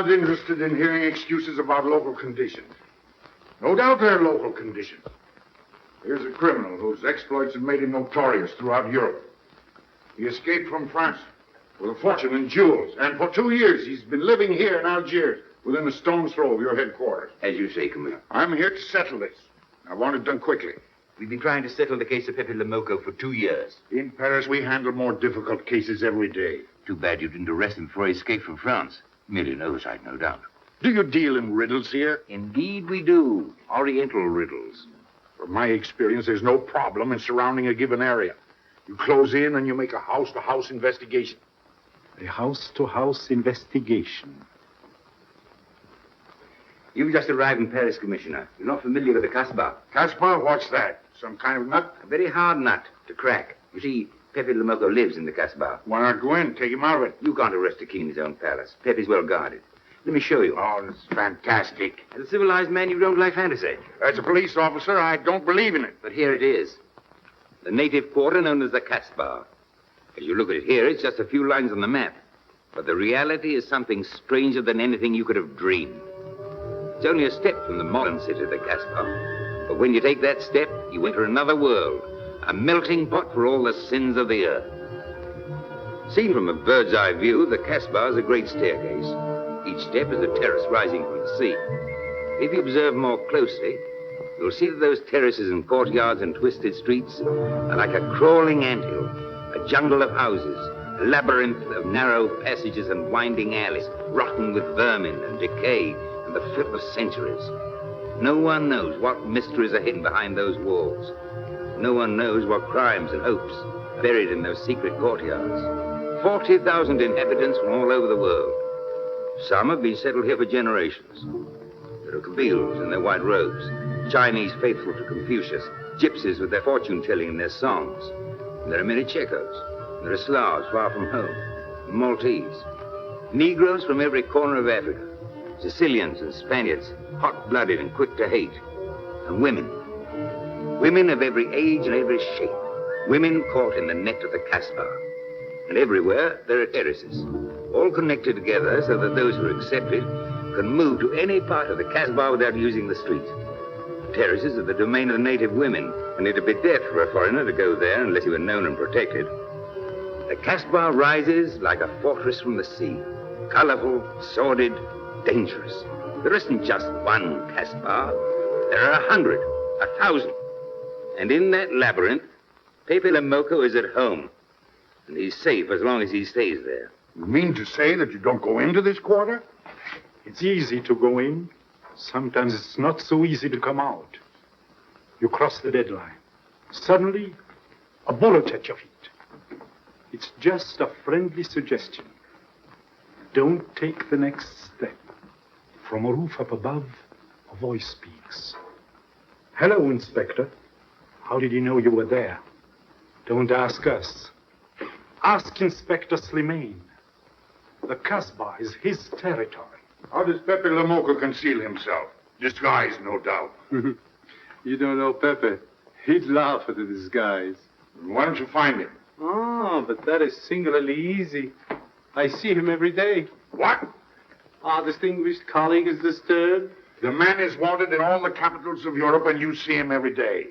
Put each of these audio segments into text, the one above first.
not interested in hearing excuses about local conditions. No doubt they're local conditions. Here's a criminal whose exploits have made him notorious throughout Europe. He escaped from France with a fortune in jewels, and for 2 years he's been living here in Algiers, within a stone's throw of your headquarters. As you say, Camille. I'm here to settle this. I want it done quickly. We've been trying to settle the case of Pepe Lamarr for 2 years. In Paris, we handle more difficult cases every day. Too bad you didn't arrest him before he escaped from France. Merely an oversight, no doubt. Do you deal in riddles here? Indeed we do. Oriental riddles. From my experience, there's no problem in surrounding a given area. You close in and you make a house-to-house investigation. A house-to-house investigation. You've just arrived in Paris, Commissioner. You're not familiar with the Casbah. Casbah? What's that? Some kind of nut? A very hard nut to crack. You see, Pepe Lamarr lives in the Casbah. Why not go in? Take him out of it. You can't arrest a king in his own palace. Pepe's well guarded. Let me show you. Oh, this is fantastic. As a civilized man, you don't like fantasy. As a police officer, I don't believe in it. But here it is. The native quarter known as the Casbah. As you look at it here, it's just a few lines on the map. But the reality is something stranger than anything you could have dreamed. It's only a step from the modern city, the Casbah. But when you take that step, you enter another world. A melting pot for all the sins of the earth. Seen from a bird's eye view, the Casbah is a great staircase. Each step is a terrace rising from the sea. If you observe more closely, you'll see that those terraces and courtyards and twisted streets are like a crawling anthill, a jungle of houses, a labyrinth of narrow passages and winding alleys, rotten with vermin and decay and the filth of centuries. No one knows what mysteries are hidden behind those walls. No one knows what crimes and hopes are buried in those secret courtyards. 40,000 inhabitants from all over the world. Some have been settled here for generations. There are Kabyles in their white robes, Chinese faithful to Confucius, gypsies with their fortune-telling and their songs. And there are many Checos. There are Slavs far from home, Maltese, Negroes from every corner of Africa, Sicilians and Spaniards, hot-blooded and quick to hate, and women. Women of every age and every shape. Women caught in the net of the Casbah. And everywhere there are terraces, all connected together so that those who are accepted can move to any part of the Casbah without using the street. The terraces are the domain of the native women, and it'd be death for a foreigner to go there unless he were known and protected. The Casbah rises like a fortress from the sea, colorful, sordid, dangerous. There isn't just one Casbah. There are 100, 1,000. And in that labyrinth, Pepe Lamarr is at home. And he's safe as long as he stays there. You mean to say that you don't go into this quarter? It's easy to go in. Sometimes it's not so easy to come out. You cross the deadline. Suddenly, a bullet at your feet. It's just a friendly suggestion. Don't take the next step. From a roof up above, a voice speaks. Hello, Inspector. How did you know you were there? Don't ask us. Ask Inspector Slimane. The Casbah is his territory. How does Pepe Lamarr conceal himself? Disguise, no doubt. You don't know Pepe. He'd laugh at the disguise. Why don't you find him? Oh, but that is singularly easy. I see him every day. What? Our distinguished colleague is disturbed. The man is wanted in all the capitals of Europe, and you see him every day.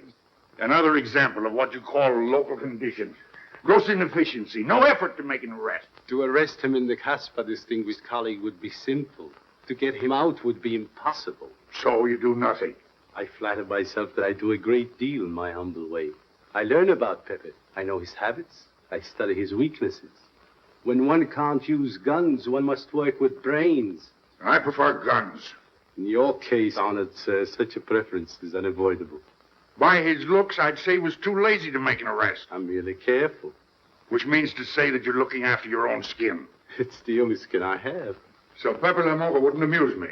Another example of what you call local conditions. Gross inefficiency, no effort to make an arrest. To arrest him in the Casbah, distinguished colleague, would be simple. To get him out would be impossible. So you do nothing. I flatter myself that I do a great deal in my humble way. I learn about Pepe. I know his habits. I study his weaknesses. When one can't use guns, one must work with brains. I prefer guns. In your case, honored sir, such a preference is unavoidable. By his looks, I'd say he was too lazy to make an arrest. I'm merely careful. Which means to say that you're looking after your own skin. It's the only skin I have. So Pepe Lamarr wouldn't amuse me.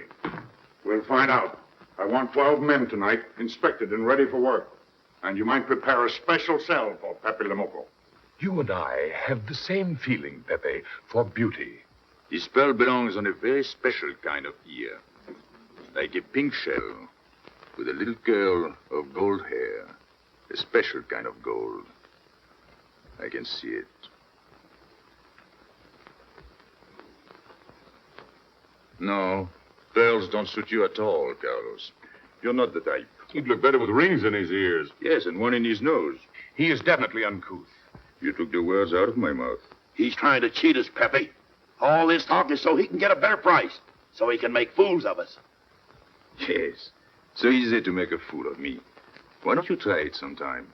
We'll find out. I want 12 men tonight, inspected and ready for work. And you might prepare a special cell for Pepe Lamarr. You and I have the same feeling, Pepe, for beauty. This pearl belongs on a very special kind of ear. Like a pink shell, with a little curl of gold hair. A special kind of gold. I can see it. No, pearls don't suit you at all, Carlos. You're not the type. He'd look better with rings in his ears. Yes, and one in his nose. He is definitely uncouth. You took the words out of my mouth. He's trying to cheat us, Pepe. All this talk is so he can get a better price, so he can make fools of us. Yes, so easy to make a fool of me. Why don't you try it sometime?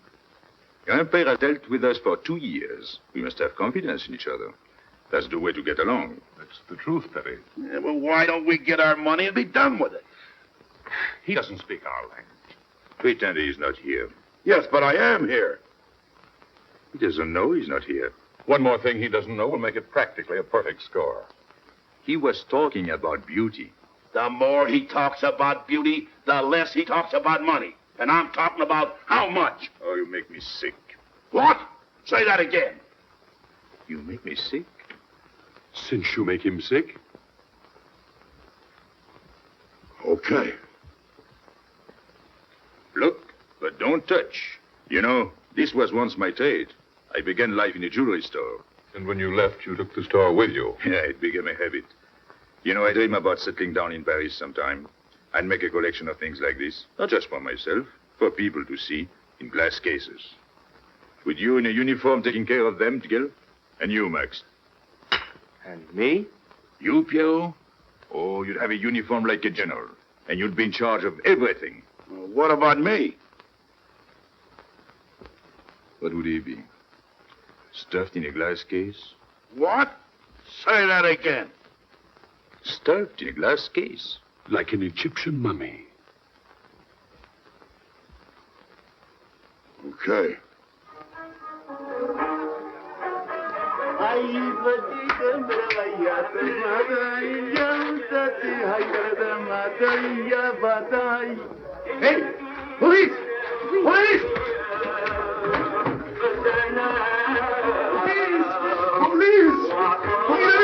Grandpère has dealt with us for 2 years. We must have confidence in each other. That's the way to get along. That's the truth, Pepe. Yeah, well, why don't we get our money and be done with it? He doesn't speak our language. Pretend he's not here. Yes, but I am here. He doesn't know he's not here. One more thing he doesn't know will make it practically a perfect score. He was talking about beauty. The more he talks about beauty, the less he talks about money. And I'm talking about how much. Oh, you make me sick. What? Say that again. You make me sick? Since you make him sick? Okay. Look, but don't touch. You know, this was once my trade. I began life in a jewelry store. And when you left, you took the store with you. Yeah, it became a habit. You know, I dream about settling down in Paris sometime. I'd make a collection of things like this. Not just for myself, for people to see, in glass cases. With you in a uniform taking care of them, Miguel? And you, Max? And me? You, Pierrot? Oh, you'd have a uniform like a general. And you'd be in charge of everything. Well, what about me? What would he be? Stuffed in a glass case? What? Say that again. Stuffed in a glass case? Like an Egyptian mummy. Okay. Hey! Police! Police! Police!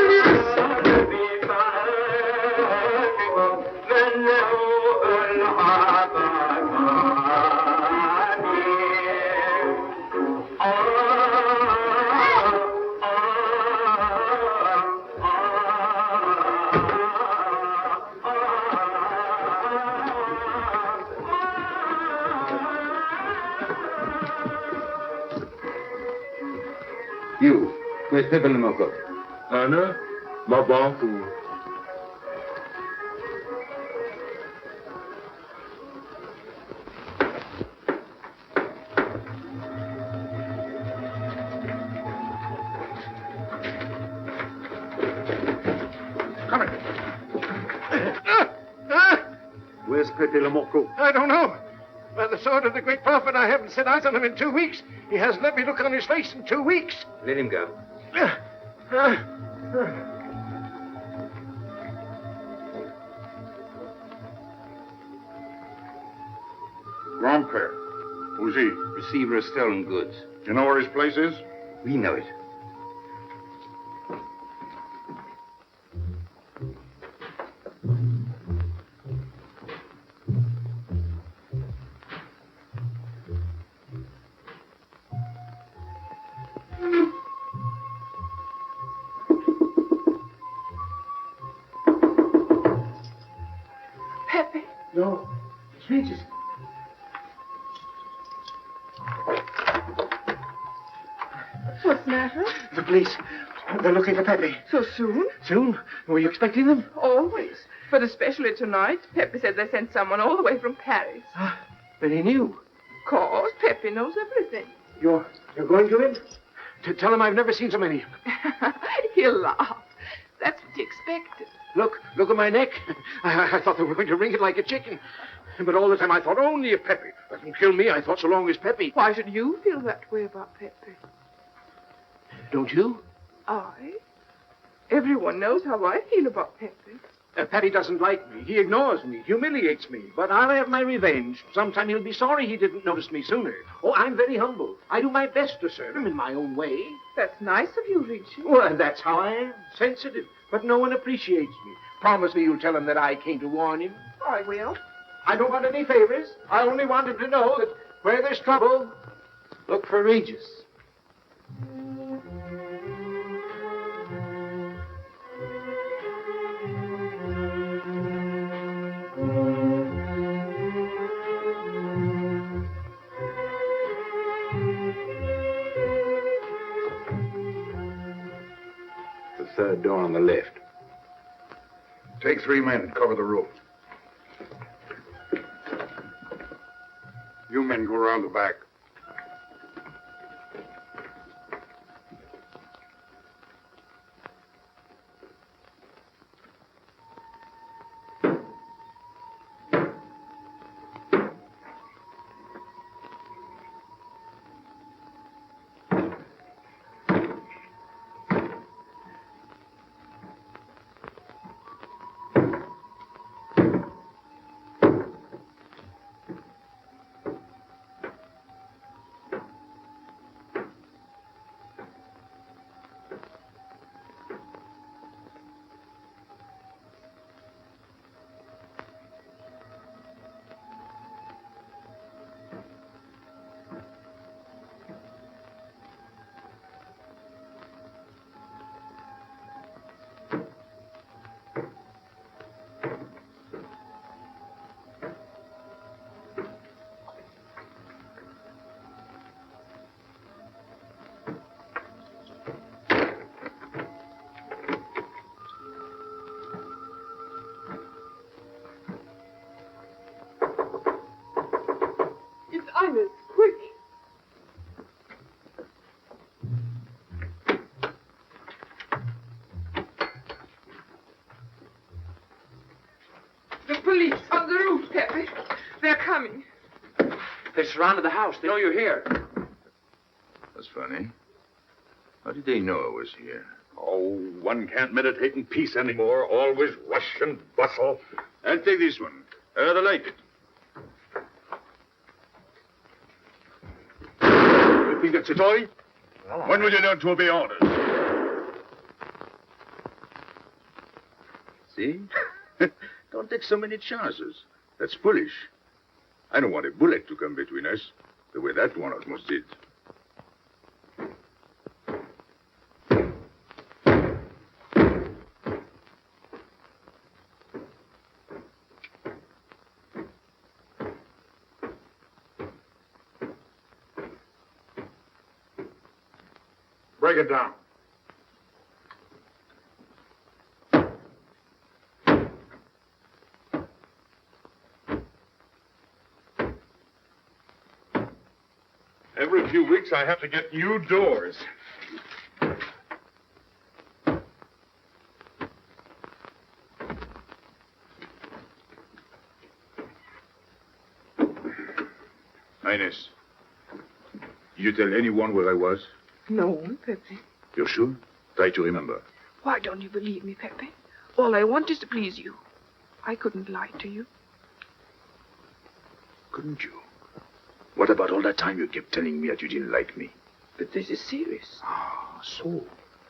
You, where's Pepe Lamarr? Anna, ma banque. Come here. Where's Pepe Lamarr? I don't know. By the sword of the great prophet, I haven't set eyes on him in 2 weeks. He hasn't let me look on his face in 2 weeks. Let him go. Grandpère. Who's he? Receiver of stolen goods. You know where his place is? We know it. Pepe. No, it's Regis. What's the matter? The police. They're looking for Pepe. So soon? Soon? Were you expecting them? Always. But especially tonight. Pepe said they sent someone all the way from Paris. Then he knew. Of course, Pepe knows everything. You're going to him? To tell him I've never seen so many. He'll laugh. That's what he expected. Look at my neck. I thought they were going to wring it like a chicken. But all the time I thought only if Pepe doesn't kill me, I thought so long as Pepe. Why should you feel that way about Pepe? Don't you? I? Everyone knows how I feel about Pepe. Pepe doesn't like me. He ignores me, humiliates me. But I'll have my revenge. Sometime he'll be sorry he didn't notice me sooner. Oh, I'm very humble. I do my best to serve him in my own way. That's nice of you, Richie. Well, and that's how I am. Sensitive. But no one appreciates me. Promise me you'll tell him that I came to warn him. I will. I don't want any favors. I only want him to know that where there's trouble, look for Regis. third door on the left. Take 3 men, cover the roof. You men go around the back. Quick! The police on the roof, Pepe. They're coming. They surrounded the house. They know you're here. That's funny. How did they know I was here? Oh, one can't meditate in peace anymore. Always rush and bustle. And take this one. Rather like it. You think that's a toy? When will you learn to obey orders? See? Don't take so many chances. That's foolish. I don't want a bullet to come between us, the way that one almost did. Break it down. Every few weeks I have to get new doors. Highness, did you tell anyone where I was? No, Pepe. You're sure? Try to remember. Why don't you believe me, Pepe? All I want is to please you. I couldn't lie to you. Couldn't you? What about all that time you kept telling me that you didn't like me? But this is serious. Ah, so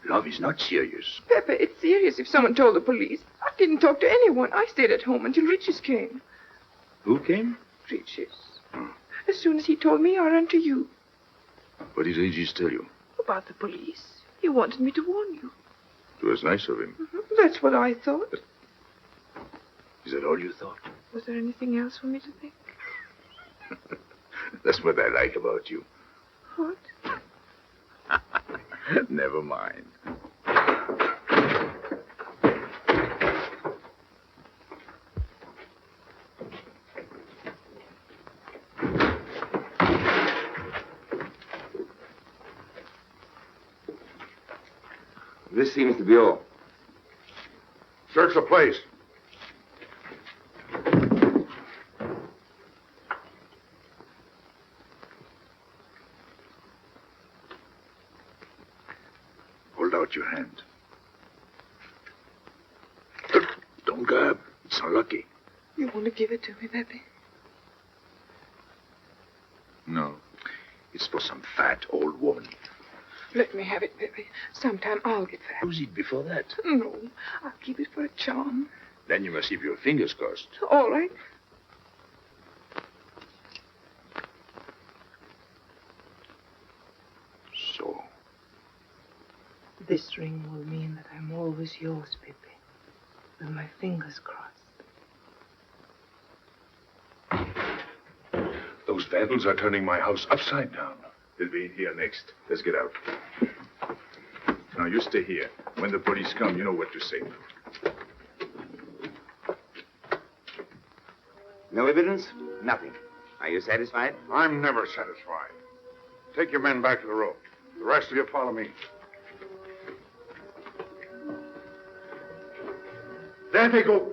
love is not serious. Pepe, it's serious if someone told the police. I didn't talk to anyone. I stayed at home until Riches came. Who came? Riches. As soon as he told me, I ran to you. What did Regis tell you? About the police. He wanted me to warn you. It was nice of him. That's what I thought. Is that all you thought? Was there anything else for me to think? That's what I like about you. What? Never mind. This seems to be all. Search the place. Hold out your hand. Don't grab. It's unlucky. You want to give it to me, Pepe? No. It's for some fat old woman. Let me have it, Pepe. Sometime I'll get fat. Use it before that. No, I'll keep it for a charm. Then you must keep your fingers crossed. All right. So. This ring will mean that I'm always yours, Pepe. With my fingers crossed. Those vandals are turning my house upside down. They'll be in here next. Let's get out. Now, you stay here. When the police come, you know what to say. No evidence? Nothing. Are you satisfied? I'm never satisfied. Take your men back to the road. The rest of you follow me. There they go.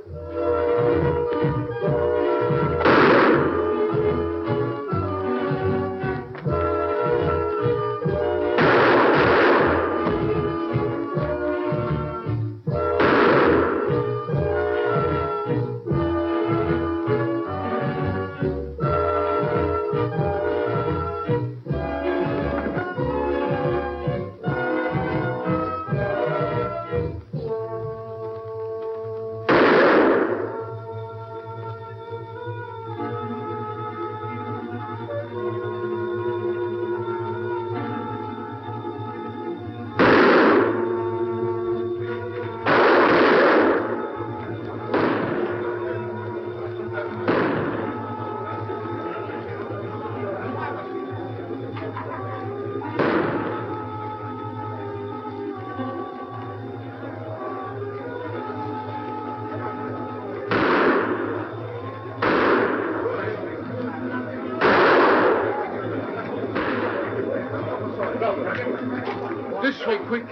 This way, quick.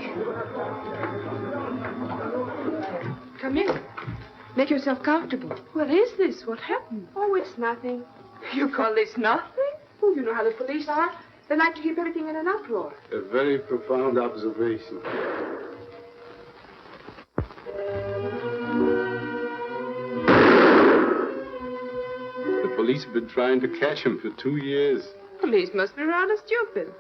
Come in. Make yourself comfortable. What is this? What happened? Oh, it's nothing. You call this nothing? Oh, you know how the police are. They like to keep everything in an uproar. A very profound observation. The police have been trying to catch him for 2 years. Police must be rather stupid.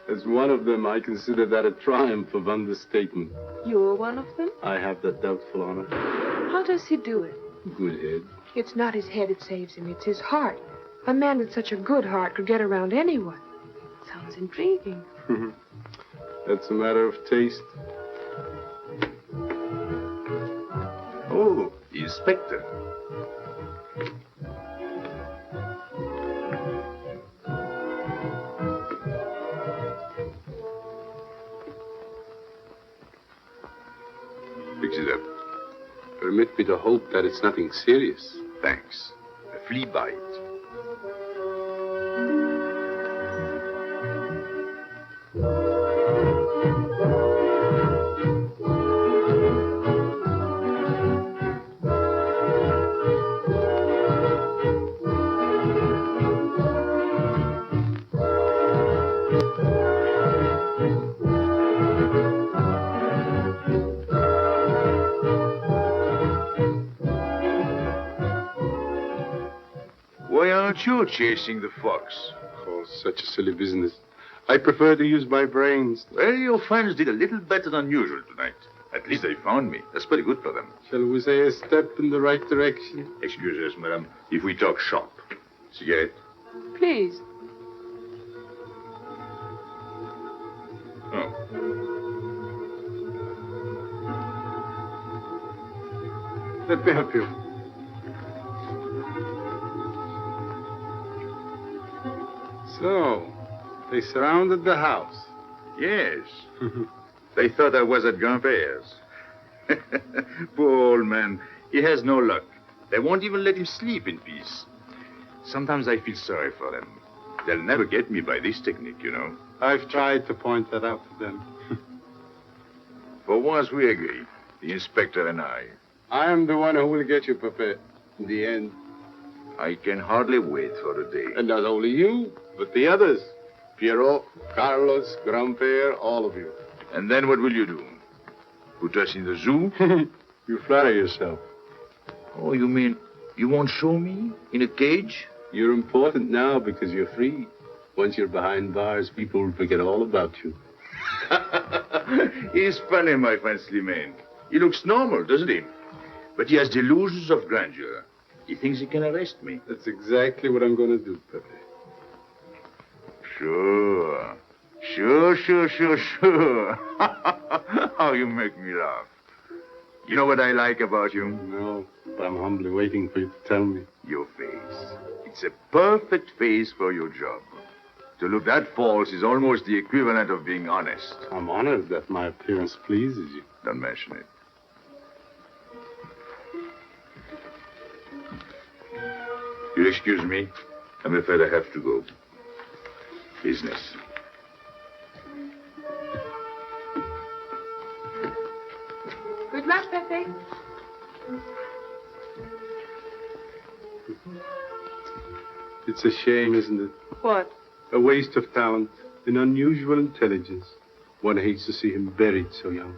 As one of them, I consider that a triumph of understatement. You're one of them? I have that doubtful honor. How does he do it? Good head. It's not his head that saves him. It's his heart. A man with such a good heart could get around anyone. Sounds intriguing. That's a matter of taste. Oh, the inspector. Fix it up. Permit me to hope that it's nothing serious. Thanks. A flea bite. Why aren't you chasing the fox? Oh, such a silly business. I prefer to use my brains. Well, your friends did a little better than usual tonight. At least they found me. That's pretty good for them. Shall we say a step in the right direction? Excuse us, madame, if we talk shop. Cigarette? Please. Oh. Let me help you. So, they surrounded the house. Yes. They thought I was at Grandpère's. Poor old man. He has no luck. They won't even let him sleep in peace. Sometimes I feel sorry for them. They'll never get me by this technique, you know. I've tried to point that out to them. For once we agree, the inspector and I. I am the one who will get you, Pepe, in the end. I can hardly wait for the day. And not only you, but the others. Pierrot, Carlos, Grandpère, all of you. And then what will you do? Put us in the zoo? You flatter yourself. Oh, you mean you won't show me in a cage? You're important now because you're free. Once you're behind bars, people will forget all about you. He's funny, my friend Slimane. He looks normal, doesn't he? But he has delusions of grandeur. He thinks he can arrest me. That's exactly what I'm going to do, Pepe. Sure. Sure. How you make me laugh. You know what I like about you? No, but I'm humbly waiting for you to tell me. Your face. It's a perfect face for your job. To look that false is almost the equivalent of being honest. I'm honored that my appearance pleases you. Don't mention it. You'll excuse me. I'm afraid I have to go. Business. Good luck, Pepe. It's a shame, isn't it? What? A waste of talent, an unusual intelligence. One hates to see him buried so young.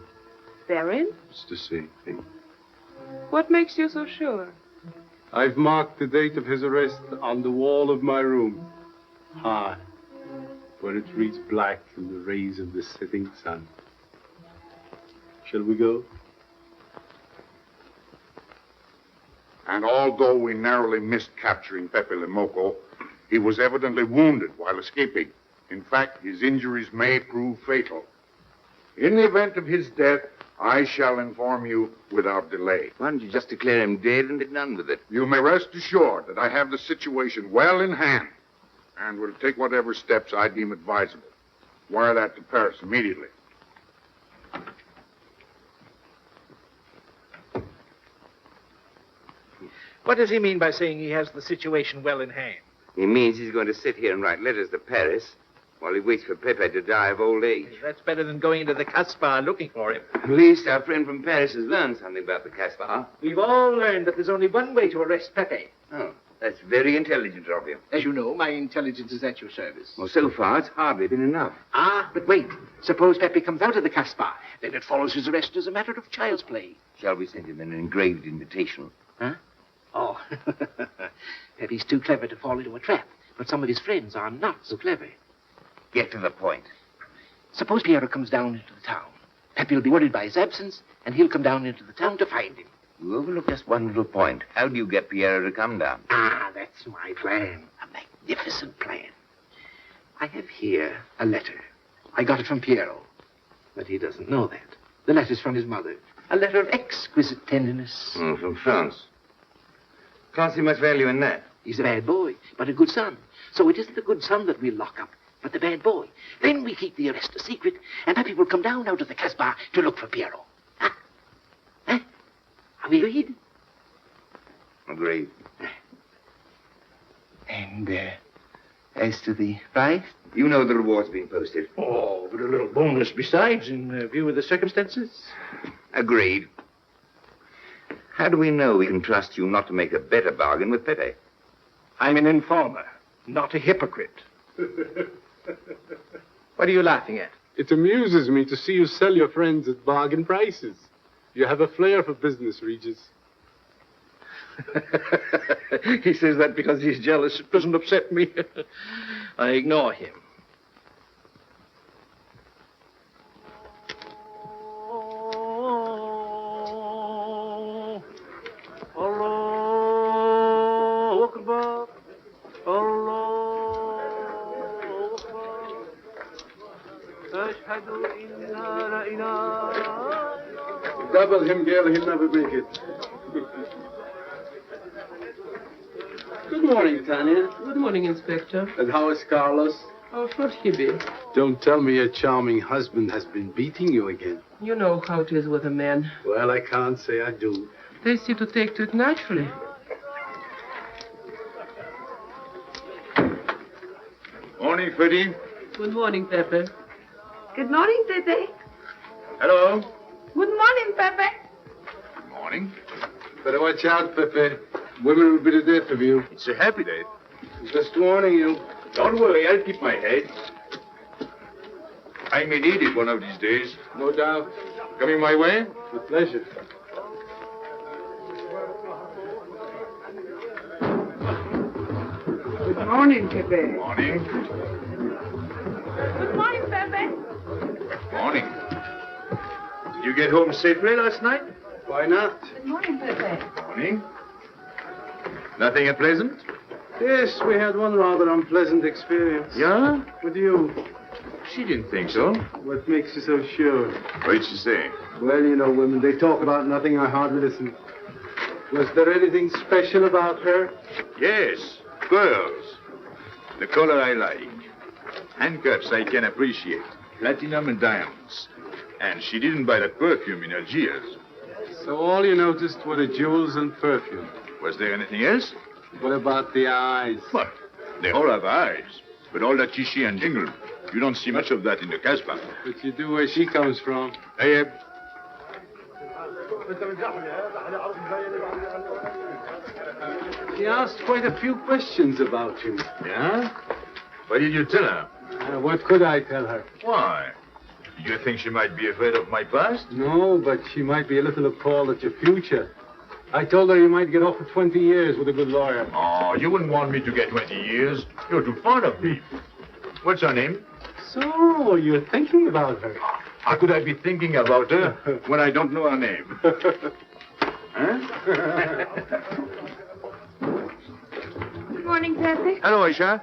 Buried? It's the same thing. What makes you so sure? I've marked the date of his arrest on the wall of my room. High, where it reads black in the rays of the setting sun. Shall we go? And although we narrowly missed capturing Pepe Le Moco, he was evidently wounded while escaping. In fact, his injuries may prove fatal. In the event of his death, I shall inform you without delay. Why don't you just declare him dead and be done with it? You may rest assured that I have the situation well in hand and will take whatever steps I deem advisable. Wire that to Paris immediately. What does he mean by saying he has the situation well in hand? He means he's going to sit here and write letters to Paris while he waits for Pepe to die of old age. That's better than going into the Casbah looking for him. At least our friend from Paris has learned something about the Casbah. We've all learned that there's only one way to arrest Pepe. Oh, that's very intelligent of you. As you know, my intelligence is at your service. Well, so far, it's hardly been enough. Ah, but wait. Suppose Pepe comes out of the Casbah. Then it follows his arrest as a matter of child's play. Shall we send him an engraved invitation? Huh? Oh, Pepe's too clever to fall into a trap, but some of his friends are not so clever. Get to the point. Suppose Piero comes down into the town. Pepe will be worried by his absence, and he'll come down into the town to find him. You overlook just one little point. How do you get Piero to come down? Ah, that's my plan. A magnificent plan. I have here a letter. I got it from Piero, but he doesn't know that. The letter's from his mother. A letter of exquisite tenderness. Oh, from France. Can't see much value in that. He's a bad boy, but a good son. So it isn't the good son that we'll lock up, but the bad boy. Then we keep the arrest a secret, and Pepe will come down out of the Casbah to look for Piero. Huh? Huh? Are we agreed? Agreed. And, as to the prize? You know the reward's been posted. Oh, but a little bonus besides, in view of the circumstances. Agreed. How do we know we can trust you not to make a better bargain with Pepe? I'm an informer, not a hypocrite. What are you laughing at? It amuses me to see you sell your friends at bargain prices. You have a flair for business, Regis. He says that because he's jealous. It doesn't upset me. I ignore him. Double him, girl, he'll never make it. Good morning, Tanya. Good morning, Inspector. And how is Carlos? How should he be? Don't tell me your charming husband has been beating you again. You know how it is with a man. Well, I can't say I do. They seem to take to it naturally. Morning, Freddy. Good morning, Pepe. Good morning, Pepe. Hello. Good morning, Pepe. Good morning. Better watch out, Pepe. Women will be the death of you. It's a happy day. Just warning you. Don't worry, I'll keep my head. I may need it one of these days. No doubt. Coming my way? With pleasure. Good morning, Pepe. Morning. Good morning, Pepe. Morning. Did you get home safely last night? Why not? Good morning, Pepe. Morning. Nothing unpleasant? Yes, we had one rather unpleasant experience. Yeah? With you. She didn't think so. What makes you so sure? What did she say? Well, you know, women, they talk about nothing. I hardly listen. Was there anything special about her? Yes, girls. The color I like. Handcuffs I can appreciate. Platinum and diamonds. And she didn't buy that perfume in Algiers. So all you noticed were the jewels and perfume. Was there anything else? What about the eyes? What? They all have eyes. But all that chichi and jingle, you don't see much of that in the Casbah. But you do where she comes from. Hey, She asked quite a few questions about you. Yeah? What did you tell her? What could I tell her? Why? Do you think she might be afraid of my past? No, but she might be a little appalled at your future. I told her you might get off for 20 years with a good lawyer. Oh, you wouldn't want me to get 20 years. You're too fond of me. What's her name? So, you're thinking about her. How could I be thinking about her when I don't know her name? Huh? Good morning, Pepe. Hello, Aisha.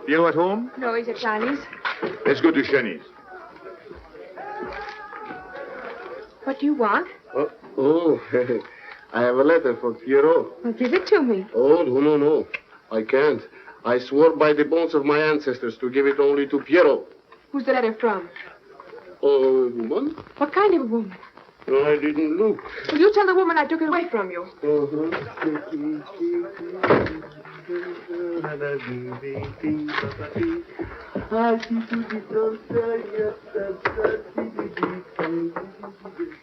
You at home? No, he's at Johnny's. Let's go to Shani's. What do you want? Oh, I have a letter from Pierrot. Well, give it to me. Oh, no. I can't. I swore by the bones of my ancestors to give it only to Pierrot. Who's the letter from? Oh, woman? What kind of a woman? No, I didn't look. Well, you tell the woman I took it away from you.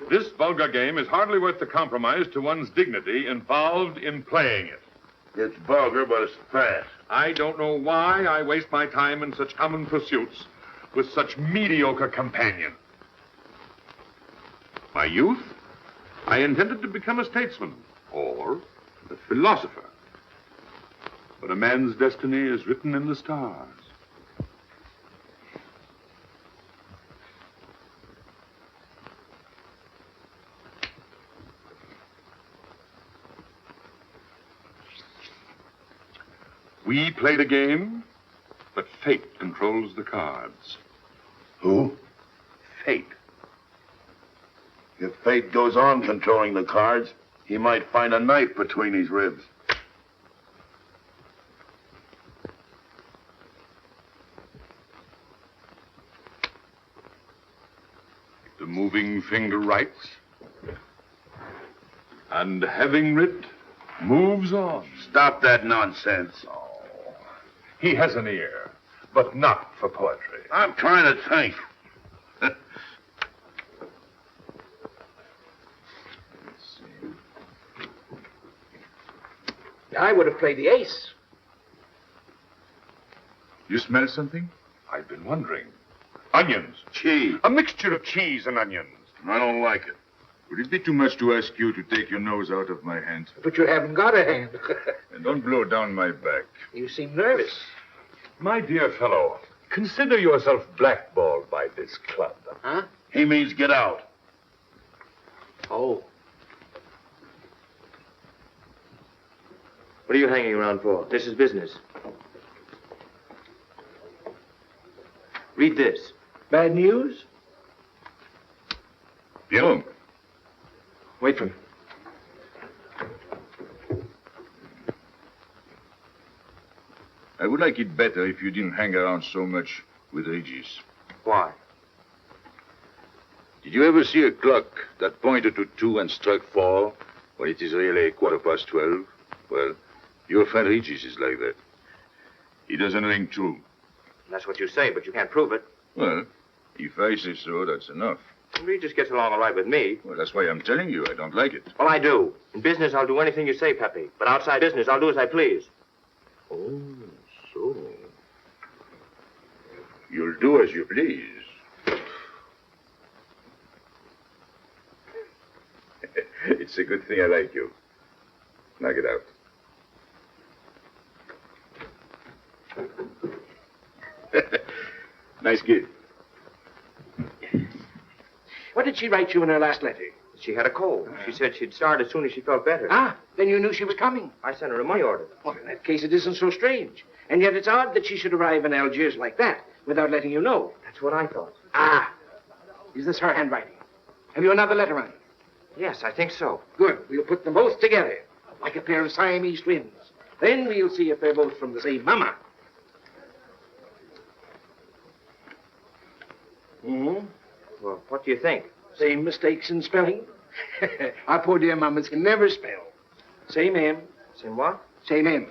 This vulgar game is hardly worth the compromise to one's dignity involved in playing it. It's vulgar, but it's fast. I don't know why I waste my time in such common pursuits with such mediocre companion. My youth, I intended to become a statesman or a philosopher. But a man's destiny is written in the stars. We play the game, but fate controls the cards. Who? Fate. If fate goes on controlling the cards, he might find a knife between his ribs. The moving finger writes, and having writ, moves on. Stop that nonsense. Oh, he has an ear, but not for poetry. I'm trying to think. I would have played the ace. You smell something? I've been wondering. Onions. Cheese. A mixture of cheese and onions. I don't like it. Would it be too much to ask you to take your nose out of my hand? But you haven't got a hand. And don't blow down my back. You seem nervous. My dear fellow, consider yourself blackballed by this club. Huh? He means get out. Oh. What are you hanging around for? This is business. Read this. Bad news? Pierrot. Wait for me. I would like it better if you didn't hang around so much with Regis. Why? Did you ever see a clock that pointed to 2 and struck 4 when it is really 12:15? Well, your friend Regis is like that. He doesn't ring true. That's what you say, but you can't prove it. Well, if I say so, that's enough. Regis gets along all right with me. Well, that's why I'm telling you I don't like it. Well, I do. In business, I'll do anything you say, Pepe. But outside business, I'll do as I please. Oh, so. You'll do as you please. It's a good thing I like you. Knock it out. Nice gig. What did she write you in her last letter? She had a cold. She said she'd start as soon as she felt better. Ah, then you knew she was coming. I sent her a money order. Well, in that case, it isn't so strange. And yet it's odd that she should arrive in Algiers like that without letting you know. That's what I thought. Ah, is this her handwriting? Have you another letter on it? Yes, I think so. Good. We'll put them both together, like a pair of Siamese twins. Then we'll see if they're both from the same mama. Mm-hmm. Well, what do you think? Same mistakes in spelling. Our poor dear mamas can never spell. Same M. Same what? Same M.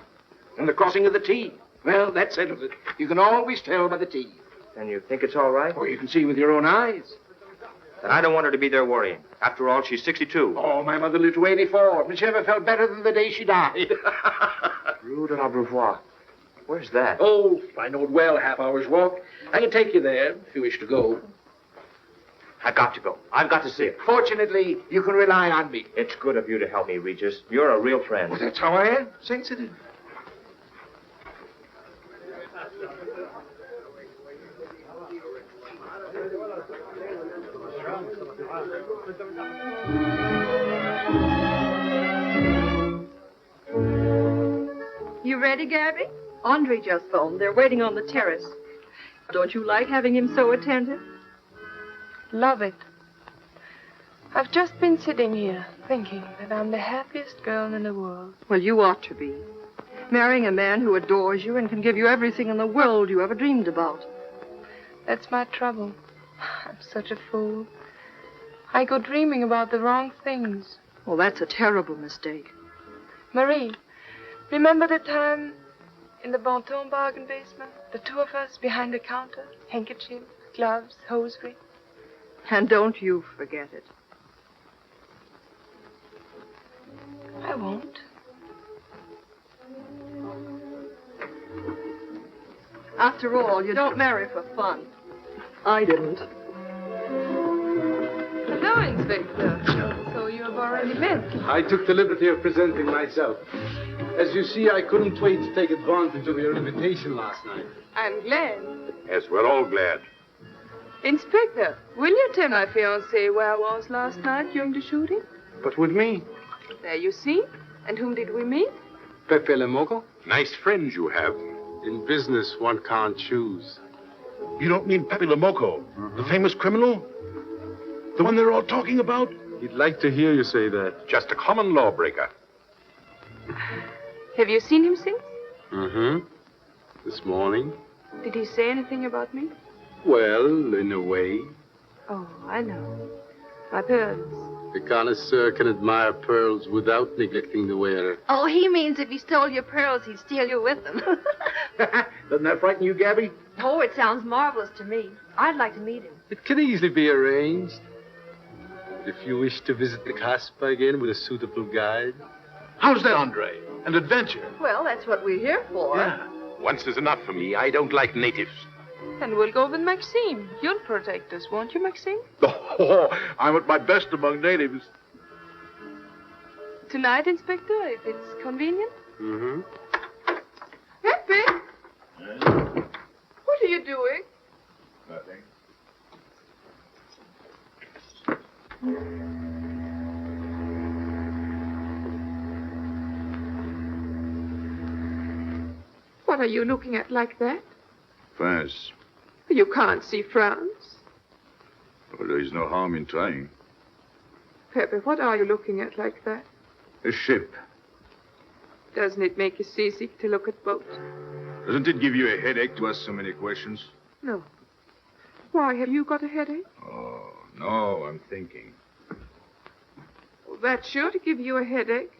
And the crossing of the T. Well, that settles it. You can always tell by the T. And you think it's all right? Oh, you can see with your own eyes. Then I don't want her to be there worrying. After all, she's 62. Oh, my mother lived to 84, and she never felt better than the day she died. Rue de l'Abreuvoir. Where's that? Oh, I know it well, half hour's walk. I can take you there if you wish to go. I've got to go. I've got to see it. Fortunately, you can rely on me. It's good of you to help me, Regis. You're a real friend. Well, that's how I am. Sensitive. You ready, Gabby? Andre just phoned. They're waiting on the terrace. Don't you like having him so attentive? Love it. I've just been sitting here thinking that I'm the happiest girl in the world. Well, you ought to be. Marrying a man who adores you and can give you everything in the world you ever dreamed about. That's my trouble. I'm such a fool. I go dreaming about the wrong things. Well, that's a terrible mistake. Marie, remember the time in the Bonton bargain basement? The two of us behind the counter, handkerchief, gloves, hosiery. And don't you forget it. I won't. After all, you don't marry for fun. I didn't. Hello, Inspector. So you have already met. I took the liberty of presenting myself. As you see, I couldn't wait to take advantage of your invitation last night. I'm glad. Yes, we're all glad. Inspector, will you tell my fiancé where I was last night during the shooting? But with me? There you see. And whom did we meet? Pepe Le Moco? Nice friends you have. In business, one can't choose. You don't mean Pepe Le Moco, the famous criminal? The one they're all talking about? He'd like to hear you say that. Just a common lawbreaker. Have you seen him since? Mm-hmm. This morning. Did he say anything about me? Well, in a way. Oh, I know. My pearls. The connoisseur can admire pearls without neglecting the wearer. Oh, he means if he stole your pearls, he'd steal you with them. Doesn't that frighten you, Gabby? Oh, it sounds marvelous to me. I'd like to meet him. It can easily be arranged. If you wish to visit the Casbah again with a suitable guide. How's that, Andre? An adventure? Well, that's what we're here for. Yeah. Once is enough for me. I don't like natives. And we'll go with Maxime. You'll protect us, won't you, Maxime? Oh, I'm at my best among natives. Tonight, Inspector, if it's convenient? Mm-hmm. Pepe! What are you doing? Nothing. What are you looking at like that? France. You can't see France. Well, there is no harm in trying. Pepe, what are you looking at like that? A ship. Doesn't it make you seasick to look at boats? Doesn't it give you a headache to ask so many questions? No. Why, have you got a headache? Oh, no, I'm thinking. Well, that's sure to give you a headache.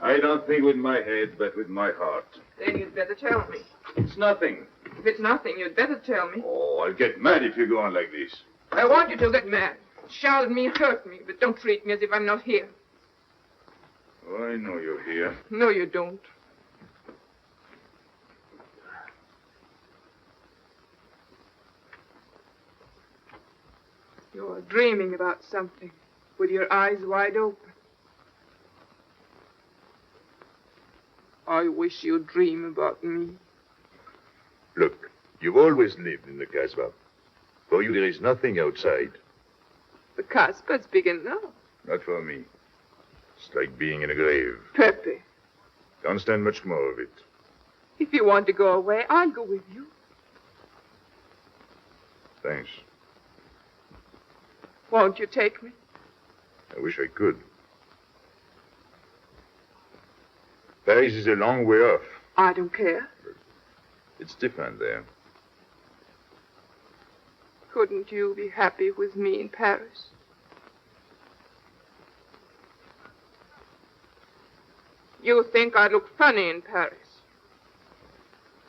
I don't think with my head, but with my heart. Then you'd better tell me. It's nothing. If it's nothing, you'd better tell me. Oh, I'll get mad if you go on like this. I want you to get mad. Shout at me, hurt me, but don't treat me as if I'm not here. Oh, I know you're here. No, you don't. You're dreaming about something with your eyes wide open. I wish you'd dream about me. Look, you've always lived in the Casbah. For you, there is nothing outside. The Casbah's big enough. Not for me. It's like being in a grave. Pepe, Can't stand much more of it. if you want to go away, I'll go with you. Thanks. Won't you take me? I wish I could. Paris is a long way off. I don't care. It's different there. Couldn't you be happy with me in Paris? You think I look funny in Paris?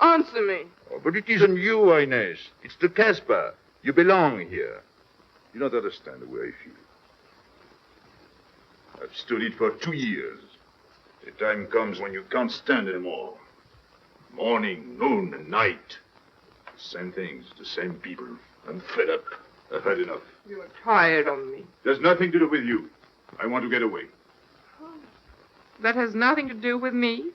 Answer me. Oh, but it isn't you, Inez. It's the Casbah. You belong here. You don't understand the way I feel. I've stood it for 2 years. The time comes when you can't stand anymore. Morning, noon, and night. The same things, the same people. I'm fed up. I've had enough. You're tired of me. There's nothing to do with you. I want to get away. That has nothing to do with me.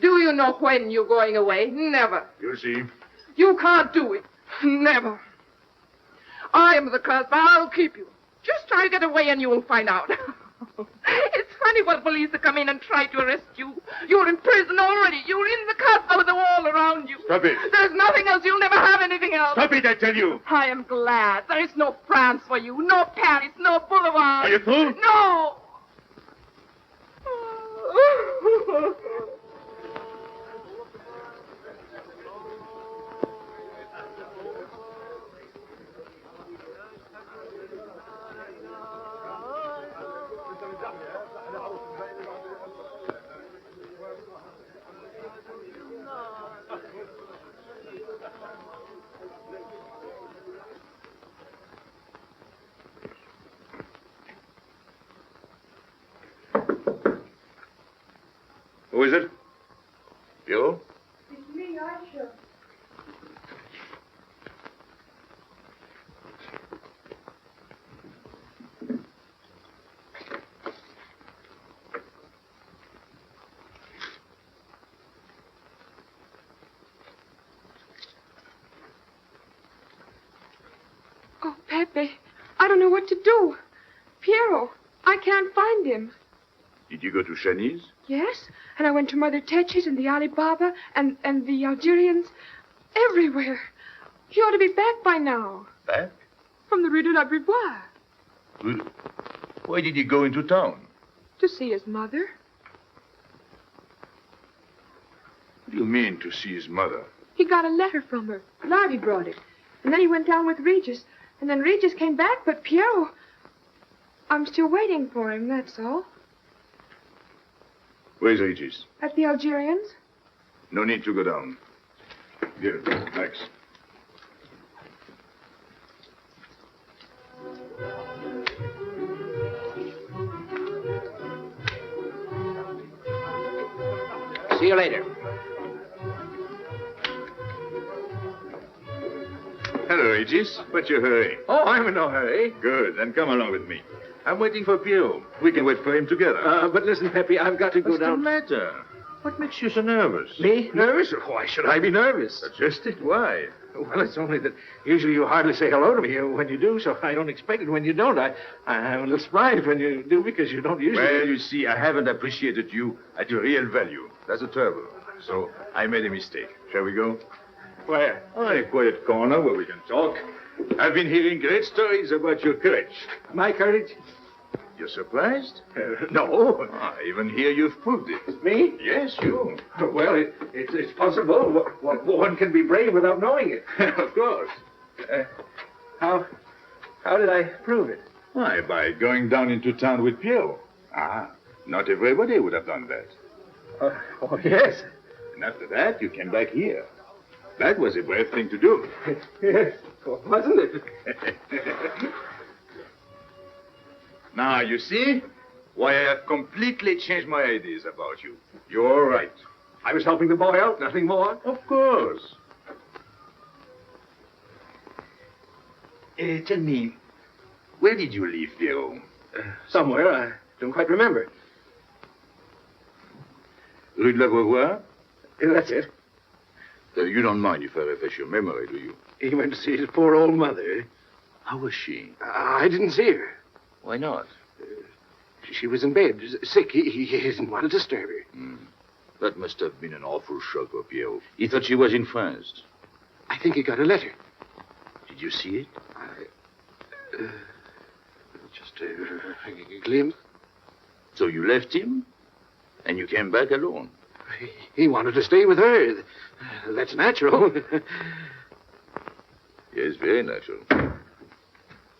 Do you know when you're going away? Never. You'll see. You can't do it. Never. I am the Casbah. I'll keep you. Just try to get away and you will find out. It's funny what police will come in and try to arrest you. You're in prison already. You're in the Casbah with a wall around you. Stop it. There's nothing else. You'll never have anything else. Stop it, I tell you. I am glad. There is no France for you. No Paris. No Boulevard. Are you through? No. Who is it? You? It's me, Aisha. Oh, Pepe, I don't know what to do. Piero, I can't find him. Did you go to Shani's? Yes, and I went to Mother Tetch's and the Alibaba and the Algerians. Everywhere. He ought to be back by now. Back? From the Rue de la Brivoire. Good. Why did he go into town? To see his mother. What do you mean, to see his mother? He got a letter from her. Lardy brought it. And then he went down with Regis. And then Regis came back, but Piero... I'm still waiting for him, that's all. Where's Regis? At the Algerians? No need to go down. Here, Max. See you later. Hello, Regis. What's your hurry? Oh, I'm in no hurry. Good. Then come along with me. I'm waiting for Piero. We can wait for him together. But listen, Pepe, I've got to go down. What's the matter? What makes you so nervous? Me? Nervous? Why should I be nervous? Just it. Why? Well, it's only that usually you hardly say hello to me when you do, so I don't expect it when you don't. I'm a little surprised when you do because you don't usually... Well, you see, I haven't appreciated you at your real value. That's the trouble. So I made a mistake. Shall we go? Where? Oh, a quiet corner where we can talk. I've been hearing great stories about your courage. My courage? You're surprised? No. Even here you've proved it. Me? Yes, you. Well, it's possible. One can be brave without knowing it. Of course. How did I prove it? Why, by going down into town with Piero. Not everybody would have done that. Oh, yes. And after that, you came back here. That was a brave thing to do. Yes, wasn't it? Now, you see why I have completely changed my ideas about you. You're all right. I was helping the boy out, nothing more. Of course. Tell me, where did you leave Piero? Somewhere, I don't quite remember. Rue de la Beauvoir? That's it. You don't mind if I refresh your memory, do you? He went to see his poor old mother. How was she? I didn't see her. Why not? She was in bed, sick. He didn't want to disturb her. That must have been an awful shock for Piero. He thought she was in France. I think he got a letter. Did you see it? Just a glimpse. So you left him, and you came back alone? He wanted to stay with her. That's natural. Yes, very natural.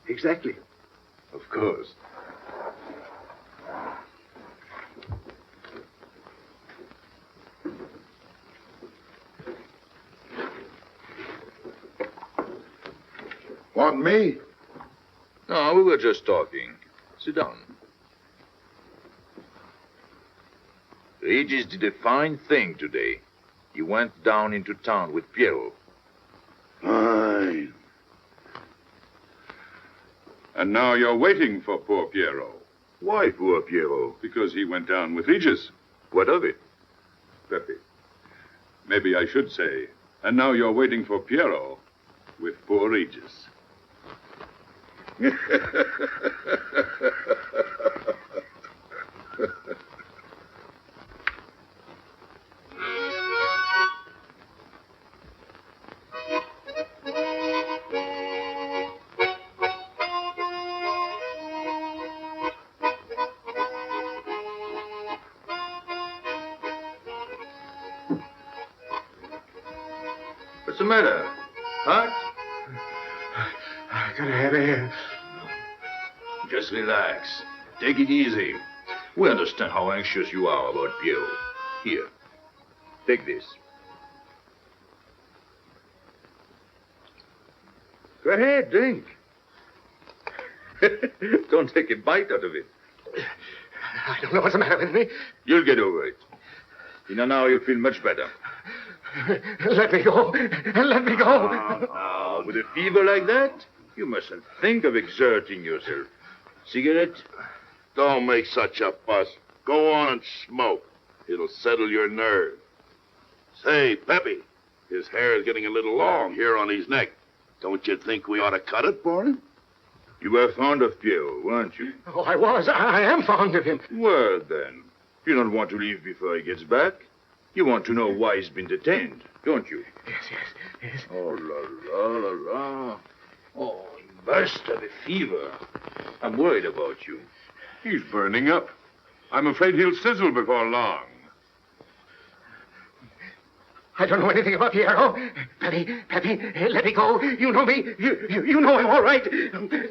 Exactly. Of course. Want me? No, we were just talking. Sit down. Regis did a fine thing today. He went down into town with Piero. Fine. And now you're waiting for poor Piero. Why poor Piero? Because he went down with Regis. What of it? Pepe. Maybe I should say, and now you're waiting for Piero with poor Regis. What's the matter? Hurt? I gotta have air. Just relax. Take it easy. We understand how anxious you are about Piero. Here, take this. Go ahead, drink. Don't take a bite out of it. I don't know what's the matter with me. You'll get over it. In an hour, you'll feel much better. Let me go. Let me go. Now, with a fever like that, you mustn't think of exerting yourself. Cigarette? Don't make such a fuss. Go on and smoke. It'll settle your nerve. Say, Pepe, his hair is getting a little long here on his neck. Don't you think we ought to cut it for him? You were fond of Piero, weren't you? Oh, I was. I am fond of him. Well, then, you don't want to leave before he gets back. You want to know why he's been detained, don't you? Yes. Oh, la, la, la, la. Oh, he burst of a fever. I'm worried about you. He's burning up. I'm afraid he'll sizzle before long. I don't know anything about Piero. Pepe, let me go. You know me. You know him all right.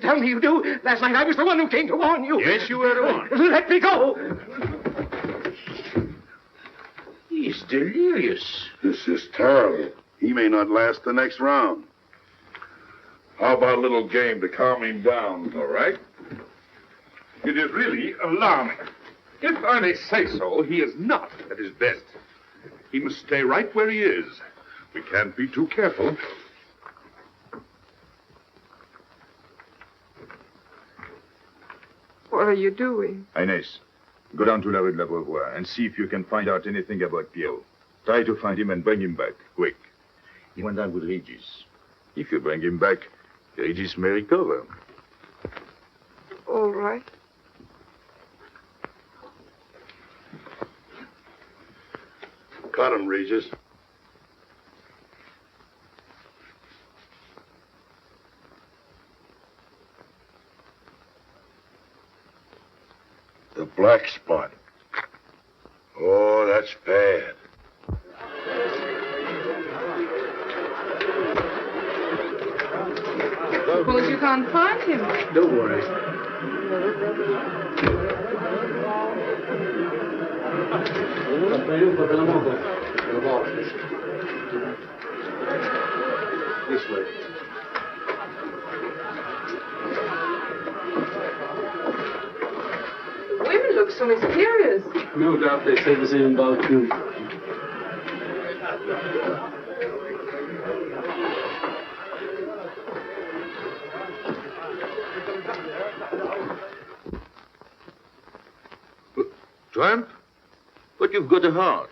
Tell me you do. Last night I was the one who came to warn you. Yes, you were the one. Let me go. He's delirious. This is terrible. He may not last the next round. How about a little game to calm him down? All right. It is really alarming. If I may say so, he is not at his best. He must stay right where he is. We can't be too careful. What are you doing? Inés, go down to La Rue de la Beauvoir and see if you can find out anything about Piero. Try to find him and bring him back, quick. He went down with Regis. If you bring him back, Regis may recover. All right. Cut him, Regis. The black spot. Oh, that's bad. Suppose you can't find him. Don't worry. This way. Women look so mysterious. No doubt they say the same about you. Tramp? But you've got a heart.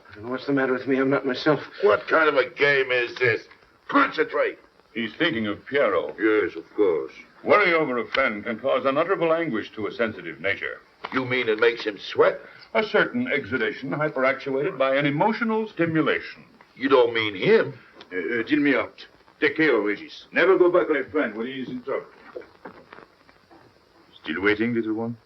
I don't know what's the matter with me. I'm not myself. What kind of a game is this? Concentrate. He's thinking of Piero. Yes, of course. Worry over a friend can cause unutterable anguish to a sensitive nature. You mean it makes him sweat? A certain exudation hyperactuated by an emotional stimulation. You don't mean him. Deal me out. Take care of Regis. Never go back on a friend when he is in trouble. Still waiting, little one?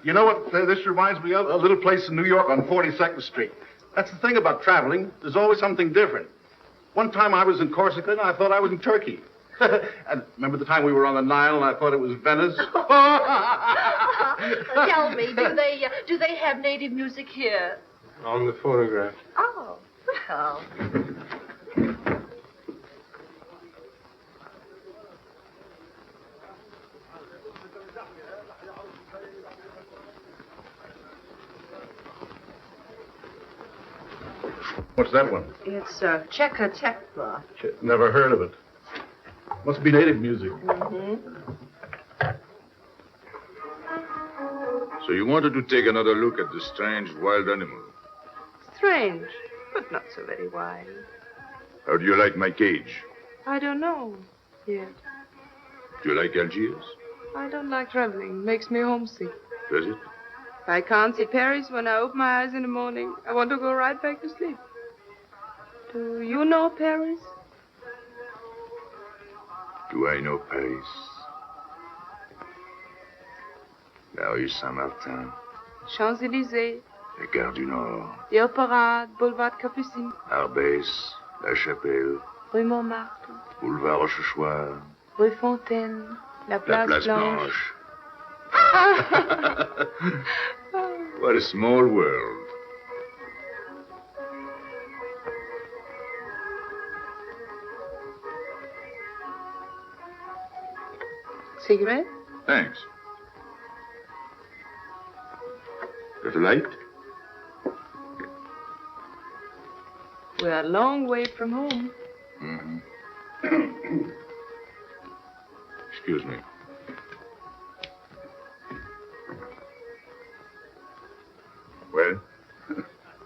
You know what this reminds me of? A little place in New York on 42nd Street. That's the thing about traveling. There's always something different. One time I was in Corsica and I thought I was in Turkey. And remember the time we were on the Nile and I thought it was Venice? Tell me, do they have native music here? On the phonograph. Oh, well. What's that one? It's Cheka Tekla. Never heard of it. Must be native music. So you wanted to take another look at the strange wild animal. Strange, but not so very wild. How do you like my cage? I don't know yet. Do you like Algiers? I don't like traveling. Makes me homesick. Does it? If I can't see Paris when I open my eyes in the morning, I want to go right back to sleep. Do you know Paris? Do I know Paris? La rue Saint-Martin, Champs-Élysées, la Gare du Nord, the Opéra, Boulevard Capucine, Arbès, La Chapelle, Rue Montmartre, Boulevard Rochechouart, Rue Fontaine, la La Place, Place Blanche. What a small world. Cigarette? Thanks. Got a light? We're a long way from home. Excuse me. Well?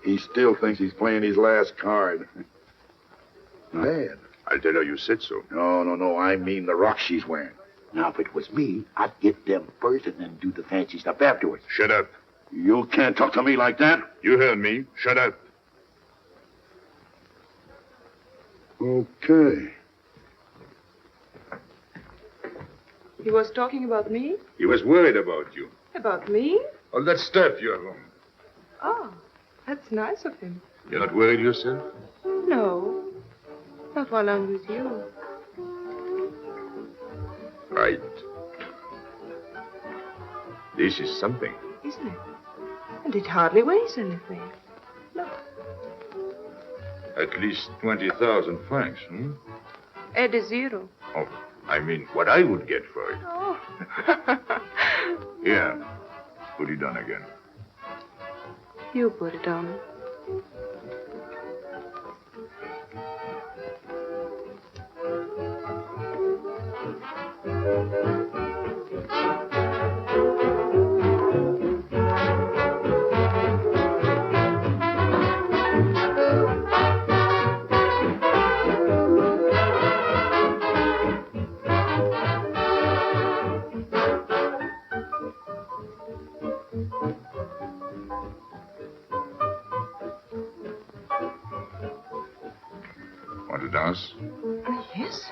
He still thinks he's playing his last card. Bad. I'll tell her you said so. No. I mean the rock she's wearing. Now, if it was me, I'd get them first and then do the fancy stuff afterwards. Shut up. You can't talk to me like that. You heard me. Shut up. Okay. He was talking about me? He was worried about you. About me? All that stuff you have on. Oh, that's nice of him. You're not worried yourself? No, not while I'm with you. Right. This is something. Isn't it? And it hardly weighs anything. Look. At least 20,000 francs, Add a zero. Oh, I mean what I would get for it. Oh. Here, put it on again. You put it on. Want to dance? Yes.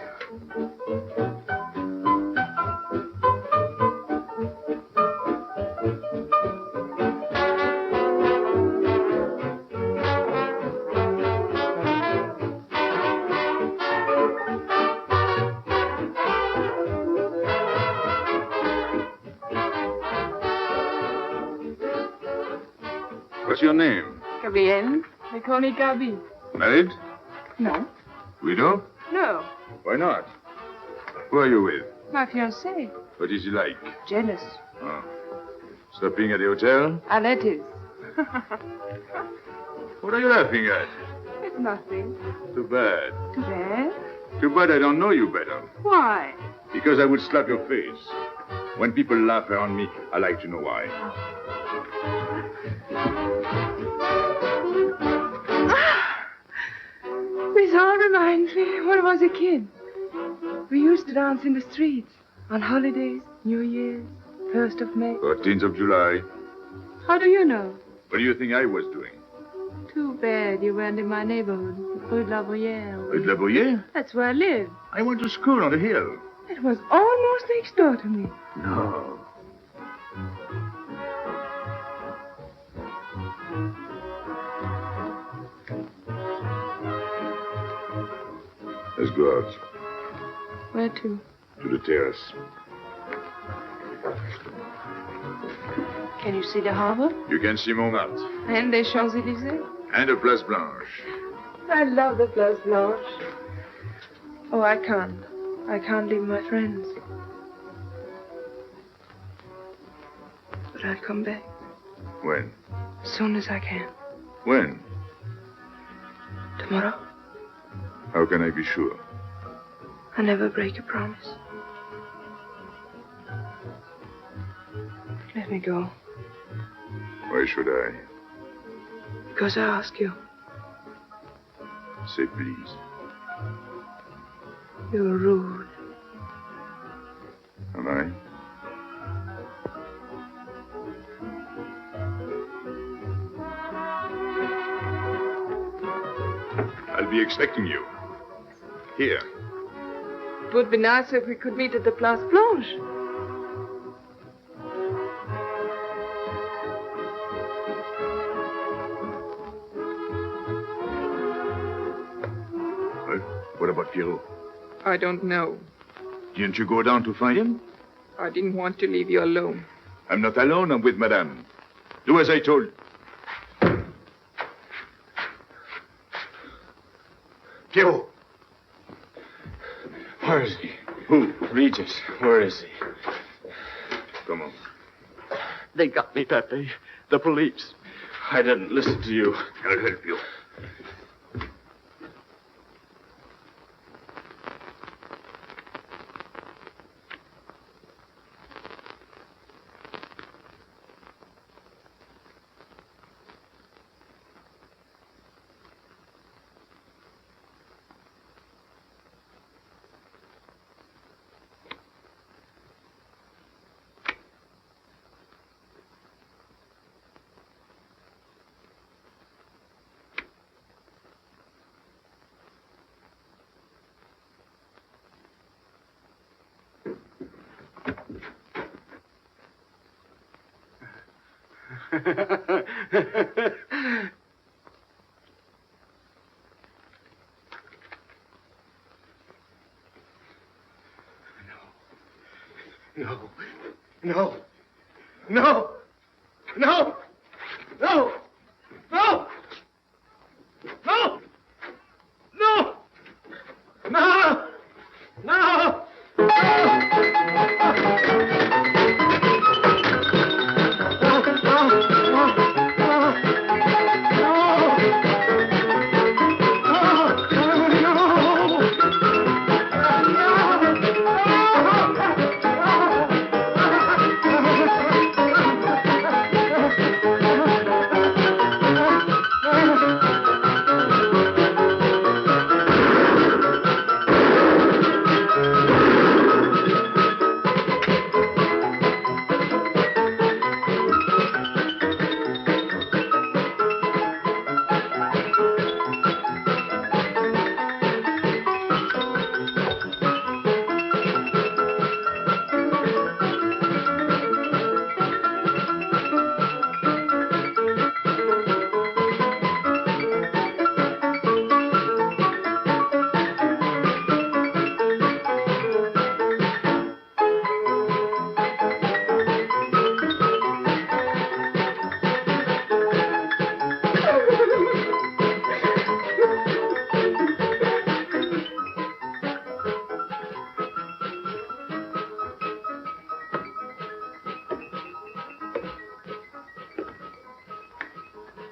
What's your name? Gabrielle. They call me Gabi. Married? No. Widow? No. Why not? Who are you with? My fiancé. What is he like? Jealous. Oh. Stopping at the hotel? Alettis. What are you laughing at? It's nothing. Too bad. Too bad. Too bad I don't know you better. Why? Because I would slap your face. When people laugh around me, I like to know why. This all reminds me when I was a kid. We used to dance in the streets on holidays, New Year's, 1st of May. 14th of July. How do you know? What do you think I was doing? Too bad you weren't in my neighborhood, Rue de la Bruyère. Rue de la Bruyère? That's where I live. I went to school on the hill. It was almost next door to me. No. Let's go out Where to? to the terrace. Can you see the harbor? You can see Montmartre And the Champs-Élysées? and the Place Blanche. I love the Place Blanche. Oh, I can't. I can't leave my friends. But I'll come back When? as soon as I can. When? Tomorrow? How can I be sure? I never break a promise. Let me go. Why should I? Because I ask you. Say please. You're rude. Am I? I'll be expecting you. Here. It would be nice if we could meet at the Place Blanche. What about Pierrot? I don't know. Didn't you go down to find him? I didn't want to leave you alone. I'm not alone. I'm with Madame. Do as I told. Pierrot. Where is he? Who? Regis. Where is he? Come on. They got me, Pepe. The police. I didn't listen to you. I'll help you. No. No. No. No. No. No. No. No. No. No.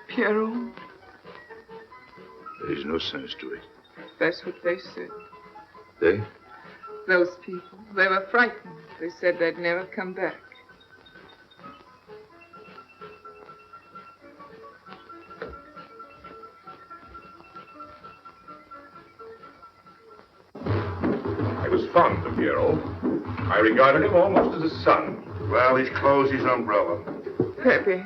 Pierrot, There is no sense to it. that's what they said. They? Those people, they were frightened. They said they'd never come back. I was fond of Pierrot. I regarded him almost as a son. Well, his clothes, his umbrella. Pepe,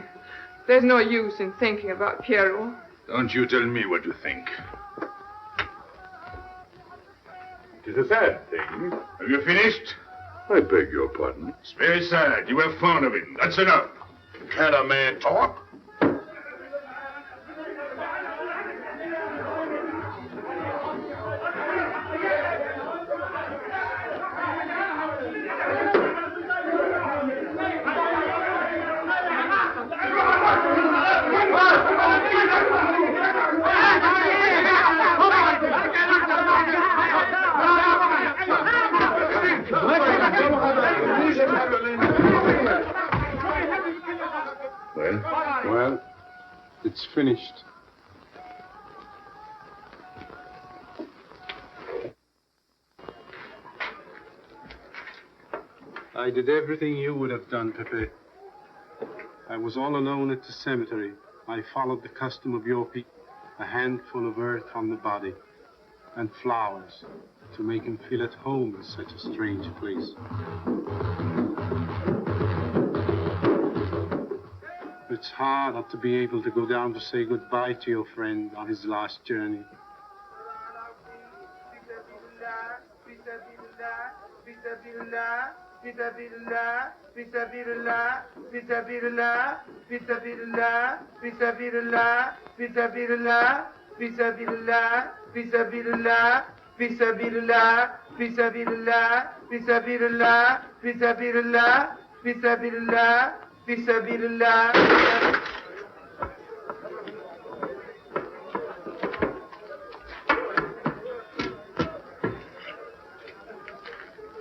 there's no use in thinking about Pierrot. Don't you tell me what to think. It's a sad thing. Have you finished? I beg your pardon. It's very sad. You were fond of him. That's enough. Can a man talk? Well, it's finished. I did everything you would have done, Pepe. I was all alone at the cemetery. I followed the custom of your people, a handful of earth on the body, and flowers to make him feel at home in such a strange place. It's hard not to be able to go down to say goodbye to your friend on his last journey.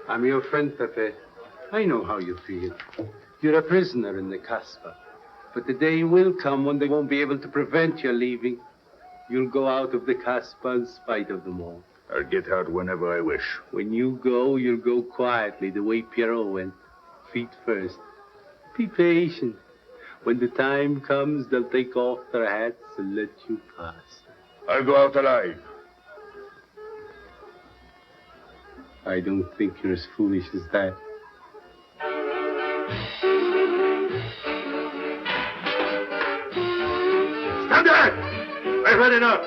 I'm your friend, Pepe. I know how you feel. You're a prisoner in the Casbah. But the day will come when they won't be able to prevent your leaving. You'll go out of the Casbah in spite of them all. I'll get out whenever I wish. When you go, you'll go quietly, the way Pierrot went. Feet first. Be patient. When the time comes, they'll take off their hats and let you pass. I'll go out alive. I don't think you're as foolish as that. Stand there! I've had enough.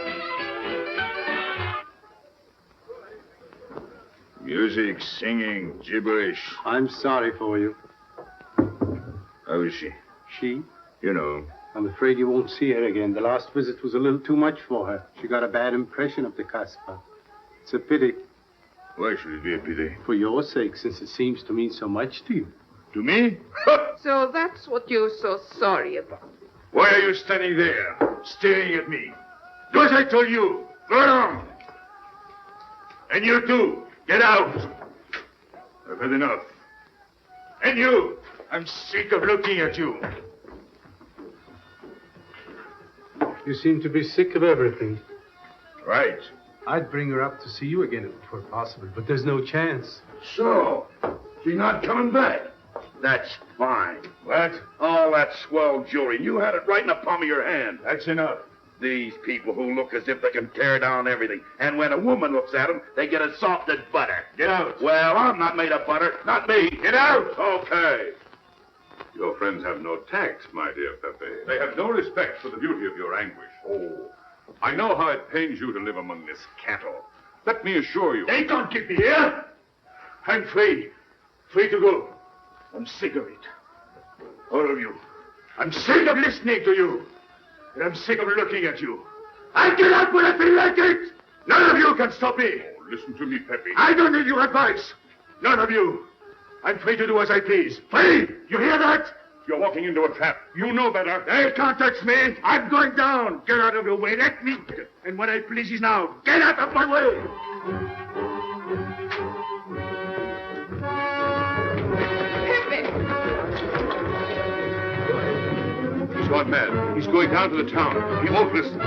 Music, singing, gibberish. I'm sorry for you. How is she? She? You know. I'm afraid you won't see her again. The last visit was a little too much for her. She got a bad impression of the Casbah. It's a pity. Why should it be a pity? For your sake, since it seems to mean so much to you. To me? So that's what you're so sorry about. Why are you standing there, staring at me? Do as I told you. Go on. And you too. Get out. I've had enough. And you. I'm sick of looking at you. You seem to be sick of everything. Right. I'd bring her up to see you again if it were possible, but there's no chance. So, she's not coming back. That's fine. What? All that swell jewelry. You had it right in the palm of your hand. That's enough. These people who look as if they can tear down everything. And when a woman looks at them, they get as soft as butter. Get out. Well, I'm not made of butter. Not me. Get out. Okay. Your friends have no tact, my dear Pepe. They have no respect for the beauty of your anguish. Oh, I know how it pains you to live among this cattle. Let me assure you. They can't keep me here. I'm free. Free to go. I'm sick of it. All of you. I'm sick of listening to you. And I'm sick of looking at you. I'll get out when I feel like it. None of you can stop me. Oh, listen to me, Pepe. I don't need your advice. None of you. I'm free to do as I please. Free! You hear that? You're walking into a trap. You know better. They can't touch me. I'm going down. Get out of your way. Let me. And what I please is now. Get out of my way. He's gone mad. He's going down to the town. He won't listen.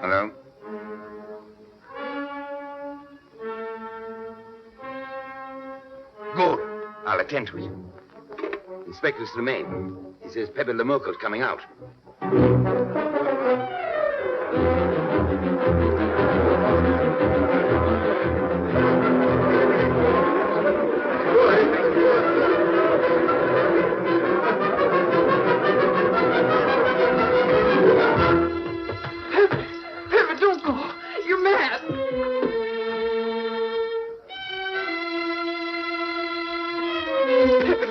Hello? Good. I'll attend to it. Inspector Slemaine. He says Pepe Lamarr's coming out.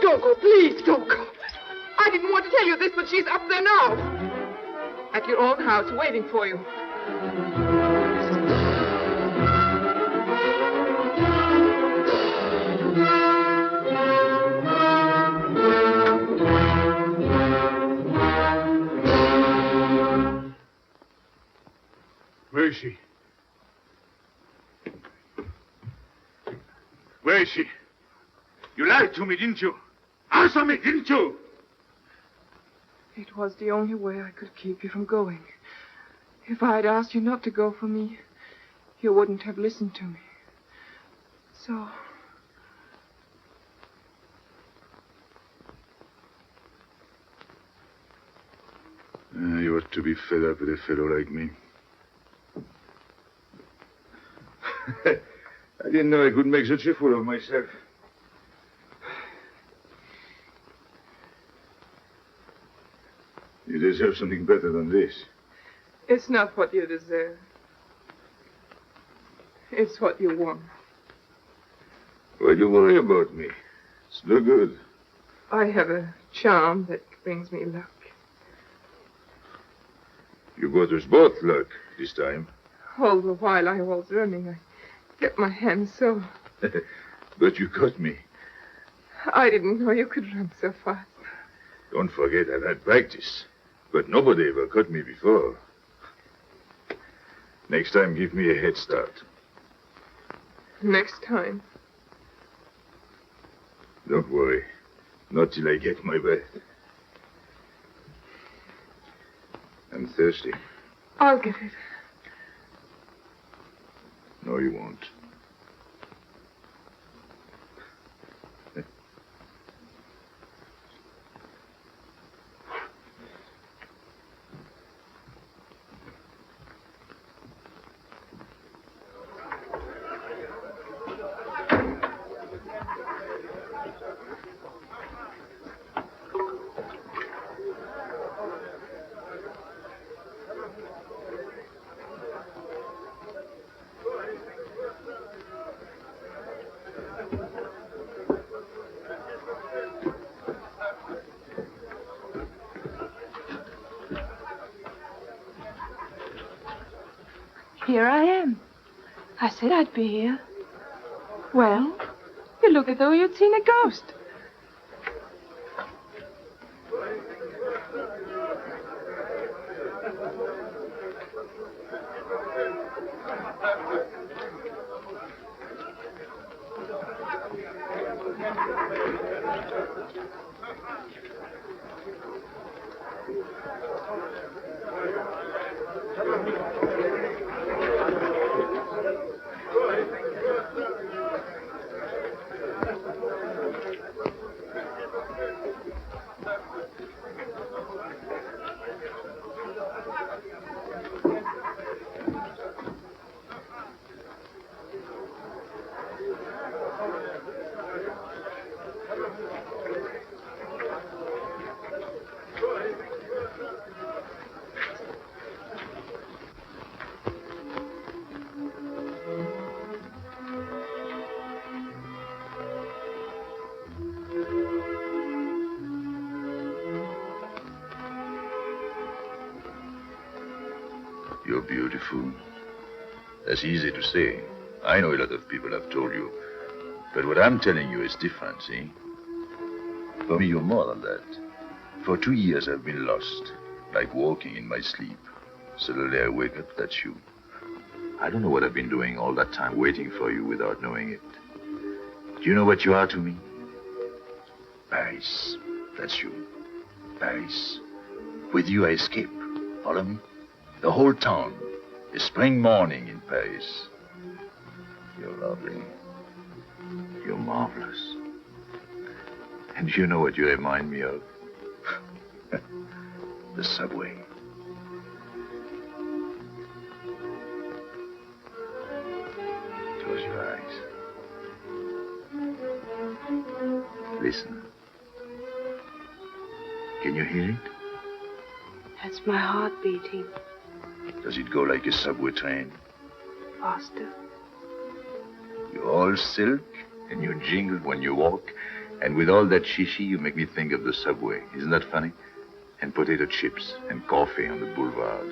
Don't go, please, don't go. I didn't want to tell you this, but she's up there now. At your own house, waiting for you. Where is she? Where is she? You lied to me, didn't you? Answer me, didn't you? It was the only way I could keep you from going. If I had asked you not to go for me, you wouldn't have listened to me. So... You ought to be fed up with a fellow like me. I didn't know I could make such a fool of myself. You deserve something better than this. It's not what you deserve. It's what you want. Why do you worry about me? It's no good. I have a charm that brings me luck. You brought us both luck this time. All the while I was running, I kept my hands so... But you caught me. I didn't know you could run so fast. Don't forget I've had practice. But nobody ever caught me before. Next time, give me a head start. Next time. Don't worry. Not till I get my breath. I'm thirsty. I'll get it. No, you won't. Here I am. I said I'd be here. Well, you look as though you'd seen a ghost. You're beautiful. That's easy to say. I know a lot of people have told you. But what I'm telling you is different, see? For me, you're more than that. For 2 years, I've been lost, like walking in my sleep. Suddenly, I wake up, that's you. I don't know what I've been doing all that time, waiting for you without knowing it. Do you know what you are to me? Paris. That's you. Paris. With you, I escape. Follow me? The whole town. A spring morning in Paris. You're lovely. You're marvelous. And you know what you remind me of? The subway. Close your eyes. Listen. Can you hear it? That's my heart beating. Does it go like a subway train? Faster. You're all silk, and you jingle when you walk, And with all that shishi, you make me think of the subway. Isn't that funny? And potato chips and coffee on the boulevard.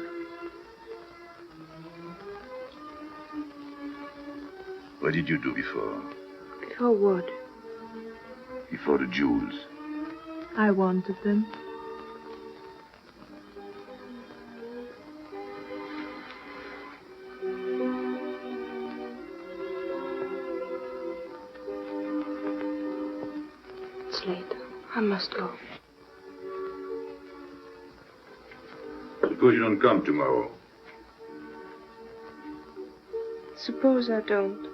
What did you do before? Before what? Before the jewels. I wanted them. It's late. I must go. Suppose you don't come tomorrow. Suppose I don't.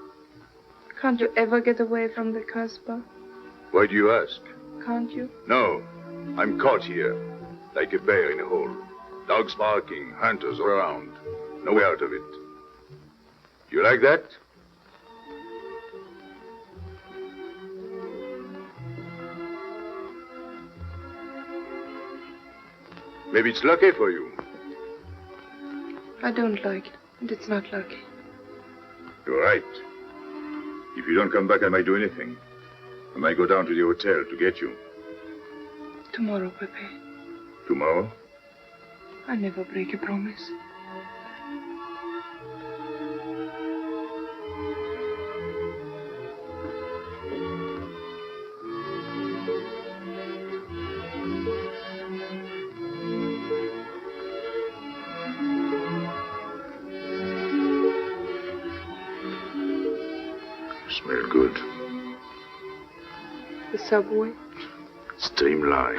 Can't you ever get away from the Casbah? Why do you ask? Can't you? No. I'm caught here, like a bear in a hole. Dogs barking, hunters all around. No way out of it. You like that? Maybe it's lucky for you. I don't like it, and it's not lucky. You're right. If you don't come back, I might do anything. I might go down to the hotel to get you. Tomorrow, Pepe. Tomorrow? I never break a promise. Smell good. The subway? Streamlined.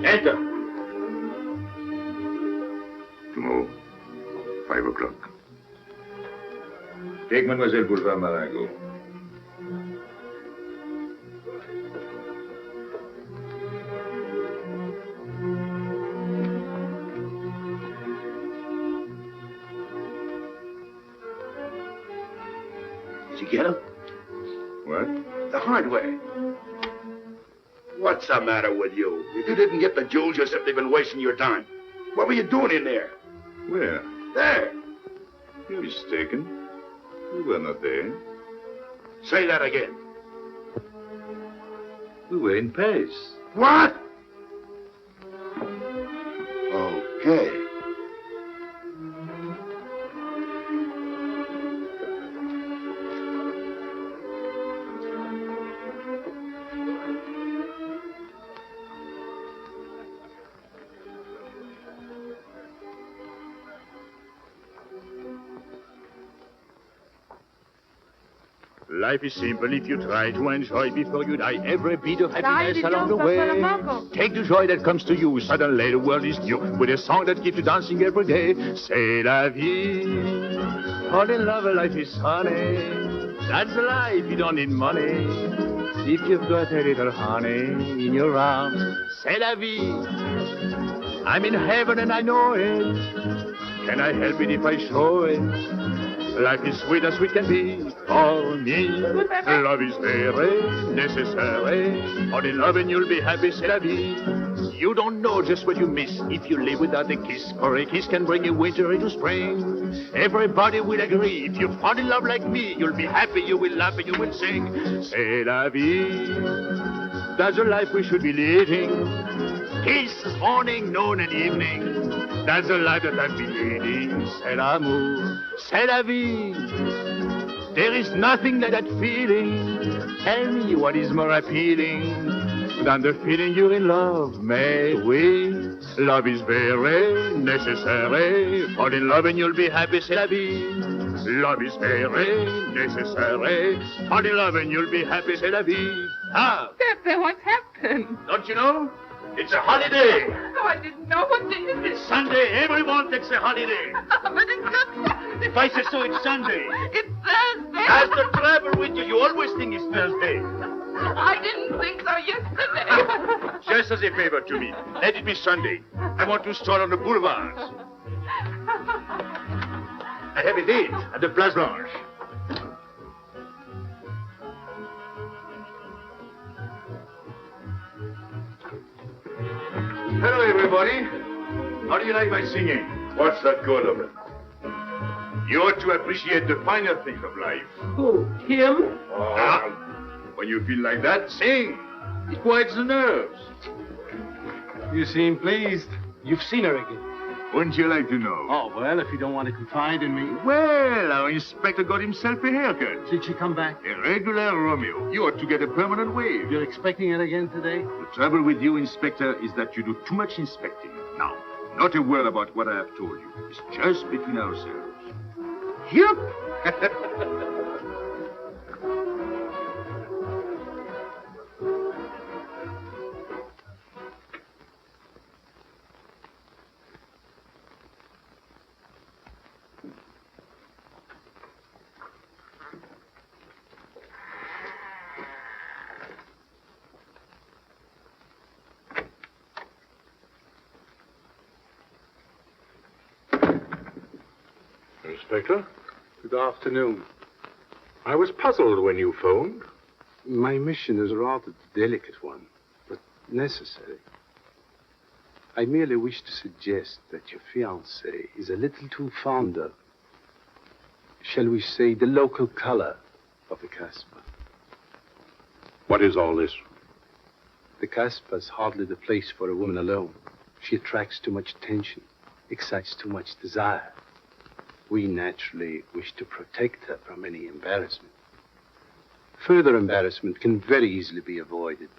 Enter. Tomorrow, 5 o'clock. Take Mademoiselle Boulevard Marengo. Did you get him? What? The hardware. What's the matter with you? If you didn't get the jewels, you've simply been wasting your time. What were you doing in there? Where? There. You're mistaken. We were not there. Say that again. We were in Paris. What? Okay. Life is simple if you try to enjoy before you die every bit of happiness along the way. Take the joy that comes to you. Suddenly the world is new with a song that keeps you dancing every day. C'est la vie. Fall in love, life is honey. That's the life, you don't need money. If you've got a little honey in your arms, c'est la vie. I'm in heaven and I know it. Can I help it if I show it? Life is sweet as sweet can be. For me, love is very necessary. Fall in love and you'll be happy, c'est la vie. You don't know just what you miss if you live without a kiss. For a kiss can bring you winter into spring. Everybody will agree. If you fall in love like me, you'll be happy, you will laugh, and you will sing. C'est la vie. That's the life we should be living. Kiss morning, noon, and evening. That's the life that I've been leading. C'est l'amour, c'est la vie. There is nothing like that feeling. Tell me what is more appealing than the feeling you're in love. Mais oui, Love is very necessary. Fall in love and you'll be happy, c'est la vie. Love is very necessary. Fall in love and you'll be happy, c'est la vie. Ah! Pepe, what's happened? Don't you know? It's a holiday. Oh, I didn't know what day it is. It's Sunday. Everyone takes a holiday. But it's not Sunday. If I say so, it's Sunday. It's Thursday. As the travel with you, you always think it's Thursday. I didn't think so yesterday. Just as a favor to me, let it be Sunday. I want to stroll on the boulevards. I have a date at the Place Blanche. Hello, everybody. How do you like my singing? What's that good of it? You ought to appreciate the finer things of life. Who? Him? When you feel like that, sing. It quiets the nerves. You seem pleased. You've seen her again. Wouldn't you like to know? Oh, well, if you don't want to confide in me. Well, our inspector got himself a haircut. Did she come back? A regular Romeo. You ought to get a permanent wave. You're expecting it again today? The trouble with you, Inspector, is that you do too much inspecting. Now, not a word about what I have told you. It's just between ourselves. Yep. Inspector, good afternoon. I was puzzled when you phoned. My mission is a rather delicate one, but necessary. I merely wish to suggest that your fiancé is a little too fond of, shall we say, the local color of the Casbah. What is all this? The Casbah is hardly the place for a woman alone. She attracts too much attention, excites too much desire. We naturally wish to protect her from any embarrassment. Further embarrassment can very easily be avoided.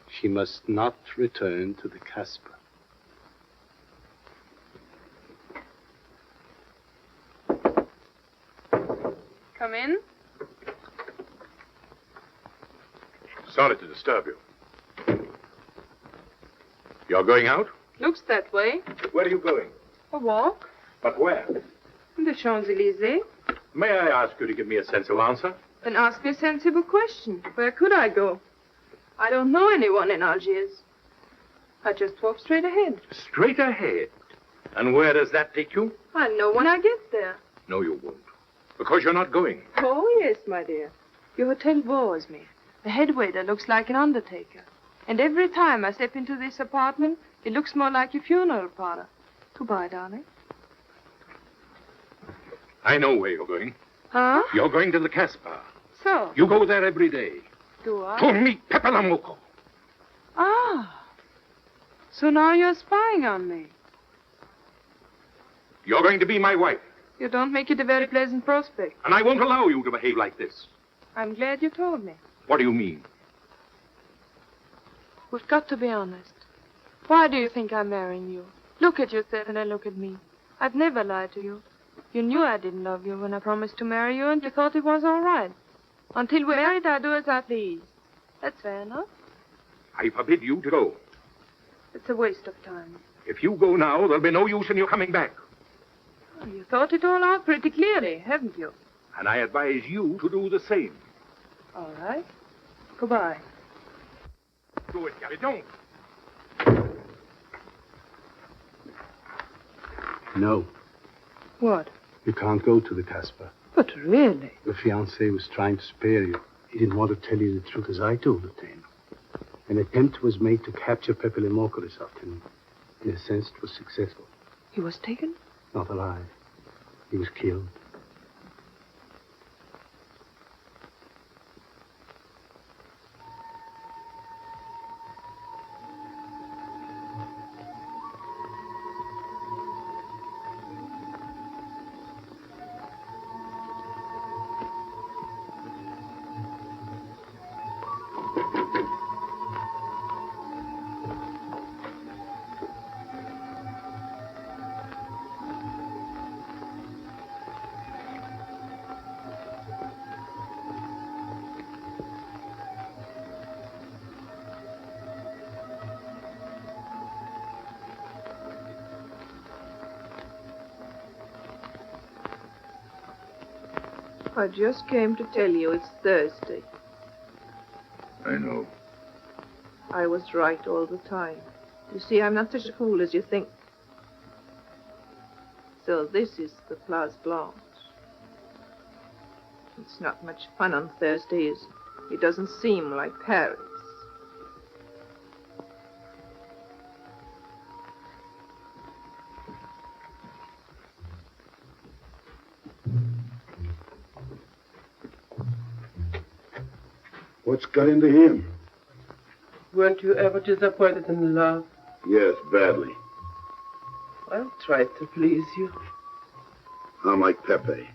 She must not return to the Casbah. Come in. Sorry to disturb you. You're going out? Looks that way. Where are you going? A walk. But where? In the Champs-Élysées. May I ask you to give me a sensible answer? Then ask me a sensible question. Where could I go? I don't know anyone in Algiers. I just walk straight ahead. Straight ahead. And where does that take you? I'll know when I get there. No, you won't. Because you're not going. Oh, yes, my dear. Your hotel bores me. The head waiter looks like an undertaker. And every time I step into this apartment, it looks more like a funeral parlor. Goodbye, darling. I know where you're going. Huh? You're going to the Casbah. So? You go there every day. Do I? To meet Pepe Lamarr. Ah. So now you're spying on me. You're going to be my wife. You don't make it a very pleasant prospect. And I won't allow you to behave like this. I'm glad you told me. What do you mean? We've got to be honest. Why do you think I'm marrying you? Look at yourself and then look at me. I've never lied to you. You knew I didn't love you when I promised to marry you, and you thought it was all right. Until we're married, I do as I please. That's fair enough. I forbid you to go. It's a waste of time. If you go now, there'll be no use in you coming back. Oh, you thought it all out pretty clearly, haven't you? And I advise you to do the same. All right. Goodbye. Do it, Gary. Don't. No. What? You can't go to the Casbah. But really? The fiancé was trying to spare you. He didn't want to tell you the truth as I told it to him. An attempt was made to capture Pepe Lamarr this afternoon. In a sense, it was successful. He was taken? Not alive. He was killed. I just came to tell you it's Thursday. I know. I was right all the time. You see, I'm not such a fool as you think. So this is the Place Blanche. It's not much fun on Thursdays. It doesn't seem like Paris. What's got into him? Weren't you ever disappointed in love? Yes, badly. I'll try to please you. I'm like Pepe.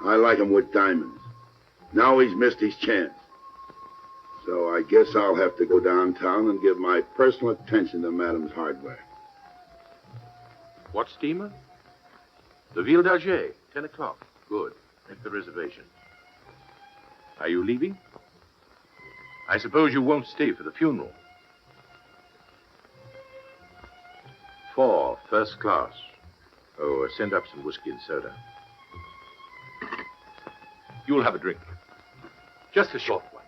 I like him with diamonds. Now he's missed his chance. So I guess I'll have to go downtown and give my personal attention to Madame's hardware. What steamer? The Ville d'Alger, 10 o'clock. Good. Make the reservation. Are you leaving? I suppose you won't stay for the funeral. 4, first class. Oh, send up some whiskey and soda. You'll have a drink. Just a short one.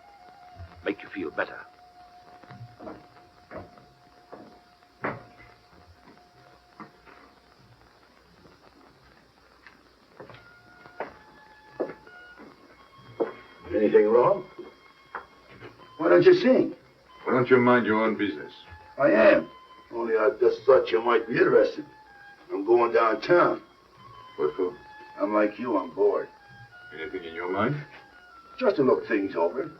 Make you feel better. Anything wrong? Why don't you sing? Why don't you mind your own business? I am. Only I just thought you might be interested. I'm going downtown. What for? I'm like you, I'm bored. Anything in your mind? Just to look things over.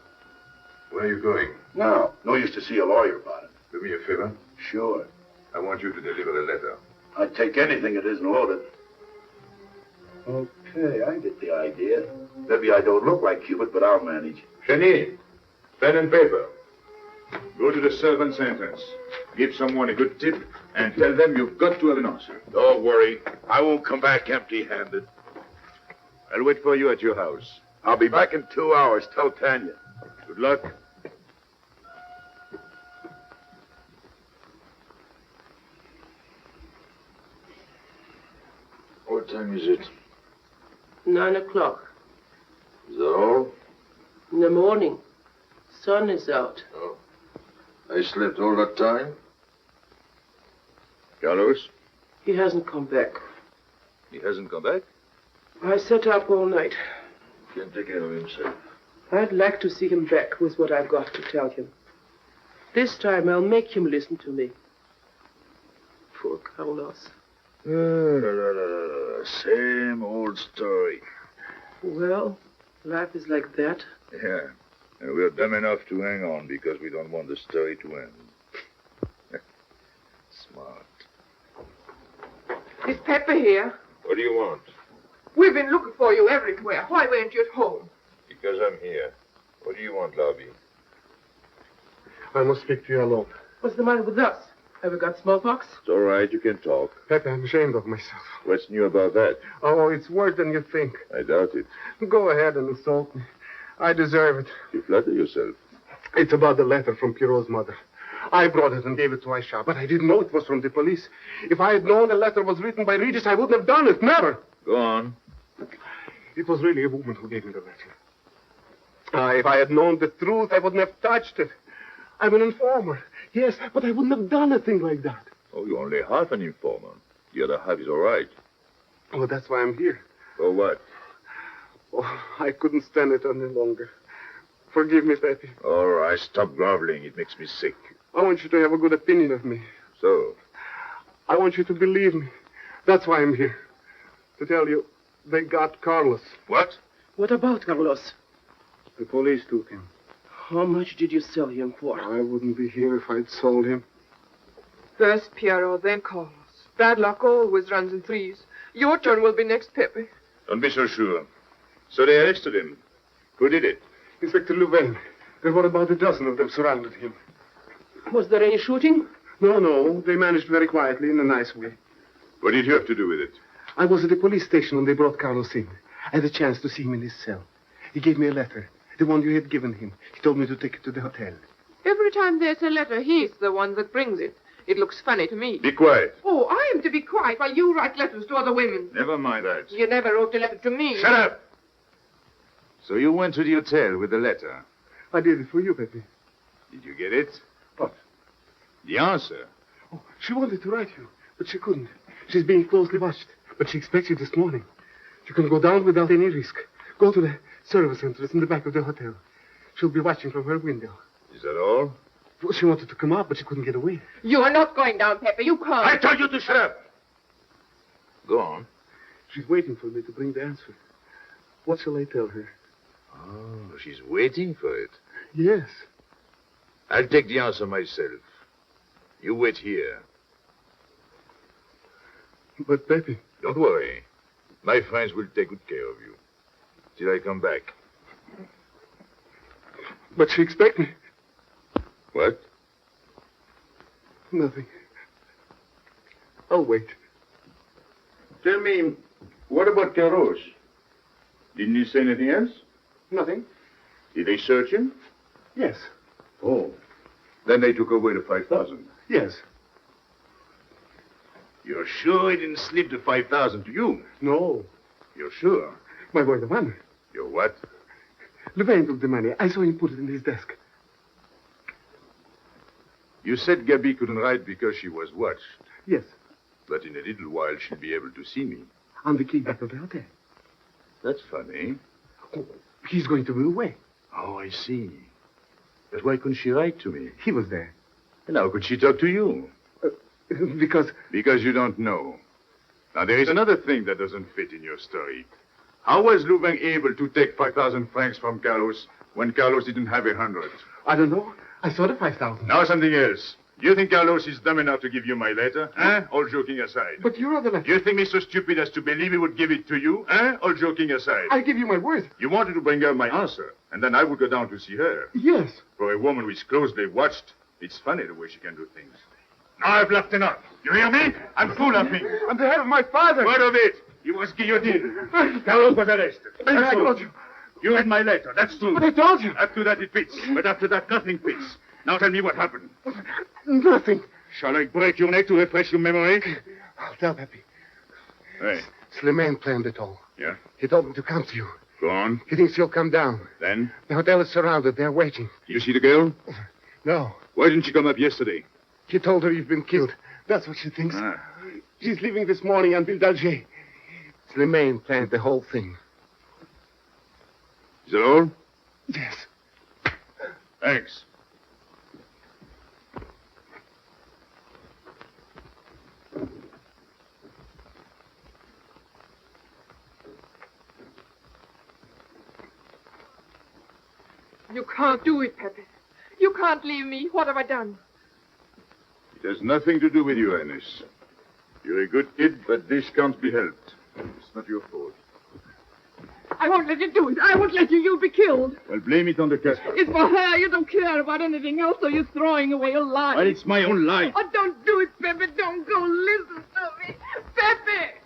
Where are you going? No use to see a lawyer about it. Do me a favor. Sure. I want you to deliver a letter. I'd take anything that isn't loaded. Okay, I get the idea. Maybe I don't look like Cupid, but I'll manage. Jenny, pen and paper. Go to the servants' entrance. Give someone a good tip and tell them you've got to have an answer. Don't worry. I won't come back empty-handed. I'll wait for you at your house. I'll be back in 2 hours. Tell Tanya. Good luck. What time is it? 9 o'clock. Is that all? In the morning. Sun is out. Oh. I slept all that time? Carlos? He hasn't come back. He hasn't come back? I sat up all night. Can take care of himself. I'd like to see him back with what I've got to tell him. This time I'll make him listen to me. Poor Carlos. Same old story. Well, life is like that. Yeah. And we're dumb enough to hang on because we don't want the story to end. Smart. Is Pepper here? What do you want? We've been looking for you everywhere. Why weren't you at home? Because I'm here. What do you want, Lobby? I must speak to you alone. What's the matter with us? Have we got smallpox? It's all right. You can talk. Pepe, I'm ashamed of myself. What's new about that? Oh, it's worse than you think. I doubt it. Go ahead and insult me. I deserve it. You flatter yourself. It's about the letter from Pierrot's mother. I brought it and gave it to Aisha, but I didn't know it was from the police. If I had known the letter was written by Regis, I wouldn't have done it. Never. Go on. It was really a woman who gave me the letter. If I had known the truth, I wouldn't have touched it. I'm an informer. Yes, but I wouldn't have done a thing like that. Oh, you're only half an informer. The other half is all right. Oh, that's why I'm here. For what? Oh, I couldn't stand it any longer. Forgive me, Pepe. All right, stop groveling. It makes me sick. I want you to have a good opinion of me. So? I want you to believe me. That's why I'm here. To tell you, they got Carlos. What? What about Carlos? The police took him. How much did you sell him for? I wouldn't be here if I'd sold him. First Pierrot, then Carlos. Bad luck always runs in threes. Your turn will be next, Pepe. Don't be so sure. So they arrested him. Who did it? Inspector Louvain. There were about a dozen of them surrounded him. Was there any shooting? No. They managed very quietly in a nice way. What did you have to do with it? I was at the police station when they brought Carlos in. I had a chance to see him in his cell. He gave me a letter. The one you had given him. He told me to take it to the hotel. Every time there's a letter, he's the one that brings it. It looks funny to me. Be quiet. Oh, I am to be quiet while you write letters to other women. Never mind that. You never wrote a letter to me. Shut up! So you went to the hotel with the letter. I did it for you, Pepe. Did you get it? What? The answer. Oh, she wanted to write you, but she couldn't. She's being closely watched, but she expects you this morning. You can go down without any risk. Go to the service center in the back of the hotel. She'll be watching from her window. Is that all? Well, she wanted to come out, but she couldn't get away. You are not going down, Pepe. You can't. I told you to shut up. Go on. She's waiting for me to bring the answer. What shall I tell her? Oh, she's waiting for it. Yes. I'll take the answer myself. You wait here. But, Pepe... Don't worry. My friends will take good care of you. Till I come back. But she expects me. What? Nothing. I'll wait. Tell me, what about Caros? Didn't he say anything else? Nothing. Did they search him? Yes. Oh. Then they took away the 5,000. Yes. You're sure he didn't slip the 5,000 to you? No. You're sure? My word of honor. Your what? Louvain took the money. I saw him put it in his desk. You said Gabi couldn't write because she was watched. Yes. But in a little while she'll be able to see me. On the key back of the hotel. That's funny. Oh, he's going to be away. Oh, I see. But why couldn't she write to me? He was there. And how could she talk to you? Because... Because you don't know. Now, there is another thing that doesn't fit in your story. How was Louvain able to take 5,000 francs from Carlos when Carlos didn't have 100? I don't know. I saw the 5,000. Now something else. Do you think Carlos is dumb enough to give you my letter? All joking aside. But your other letter... You think me so stupid as to believe he would give it to you? All joking aside. I give you my word. You wanted to bring her my answer, and then I would go down to see her. Yes. For a woman who is closely watched, it's funny the way she can do things. Now I've laughed enough. You hear me? I'm full of me. On the head of my father. What of it? He was guillotined. Carlos was arrested. I told you. You had my letter, that's true. But I told you. Up to that it fits, but after that nothing fits. Now tell me what happened. Nothing. Shall I break your neck to refresh your memory? I'll tell Pepe. Hey. Slimane planned it all. Yeah? He told me to come to you. Go on. He thinks you'll come down. Then? The hotel is surrounded. They're waiting. You see the girl? No. Why didn't she come up yesterday? He told her you've been killed. That's what she thinks. Ah. She's leaving this morning on Ville d'Alger. Slimane planned the whole thing. Is that all? Yes. Thanks. You can't do it, Pepe. You can't leave me. What have I done? It has nothing to do with you, Ernest. You're a good kid, but this can't be helped. It's not your fault. I won't let you do it. I won't let you. You'll be killed. Well, blame it on the Casbah. It's for her. You don't care about anything else, so you're throwing away your life. Well, it's my own life. Oh, don't do it, Pepe. Don't go. Listen to me. Pepe!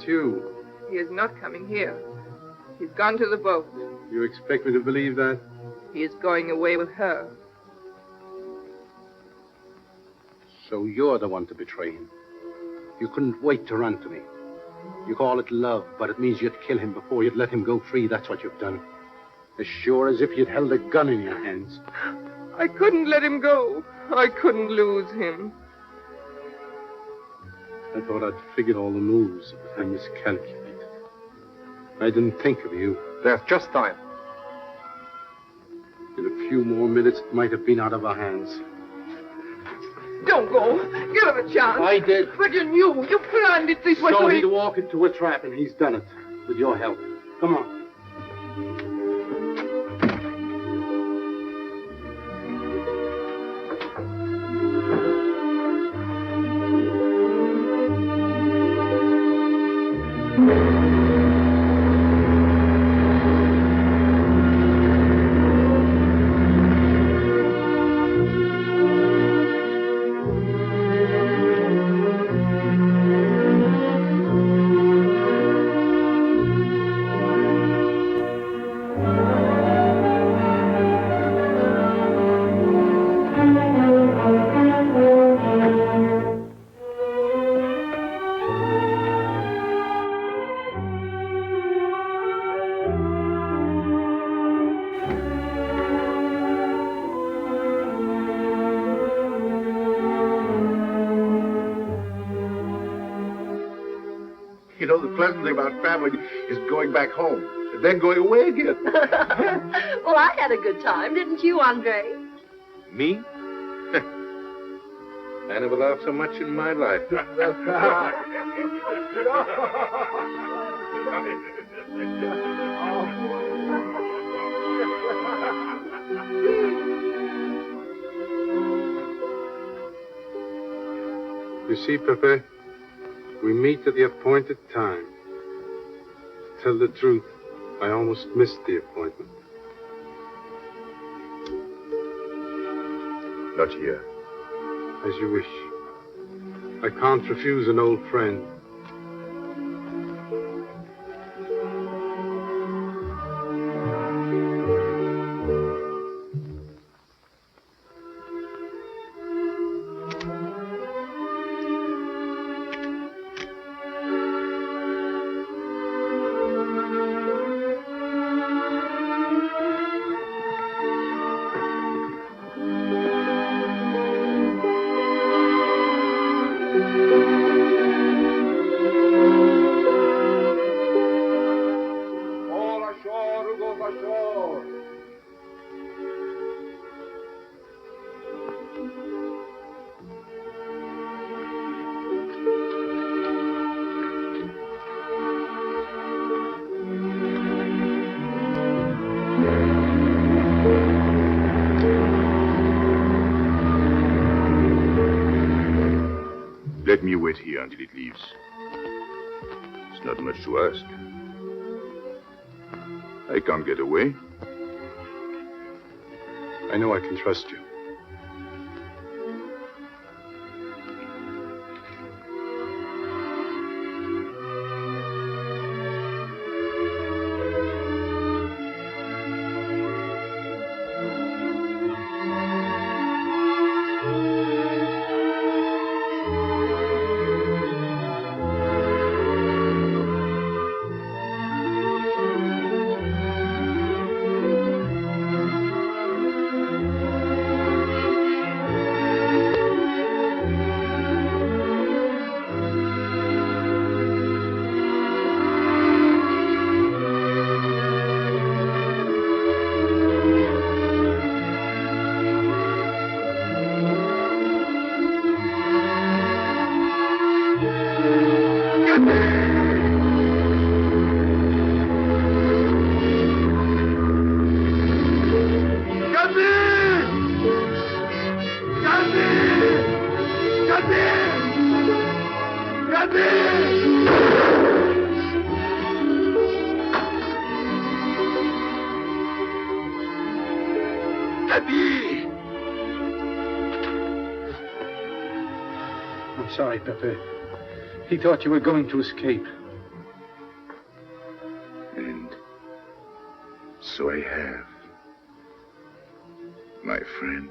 you. He is not coming here. He's gone to the boat. You expect me to believe that? He is going away with her. So you're the one to betray him. You couldn't wait to run to me. You call it love, but it means you'd kill him before you'd let him go free. That's what you've done. As sure as if you'd held a gun in your hands. I couldn't let him go. I couldn't lose him. I thought I'd figured all the moves, but I miscalculated. I didn't think of you. There's just time. In a few more minutes, it might have been out of our hands. Don't go. Give him a chance. I did. But you knew. You planned it this way. So he'd walk into a trap, and he's done it. With your help. Come on. You know, the pleasant thing about traveling is going back home and then going away again. Well, I had a good time, didn't you, Andre? Me? I never laughed so much in my life. You see, Pepe, we meet at the appointed time. Tell the truth, I almost missed the appointment. Not here. As you wish. I can't refuse an old friend. Let me wait here until it leaves. It's not much to ask. I can't get away. I know I can trust you. I'm sorry, Pepe. He thought you were going to escape. And so I have, my friend.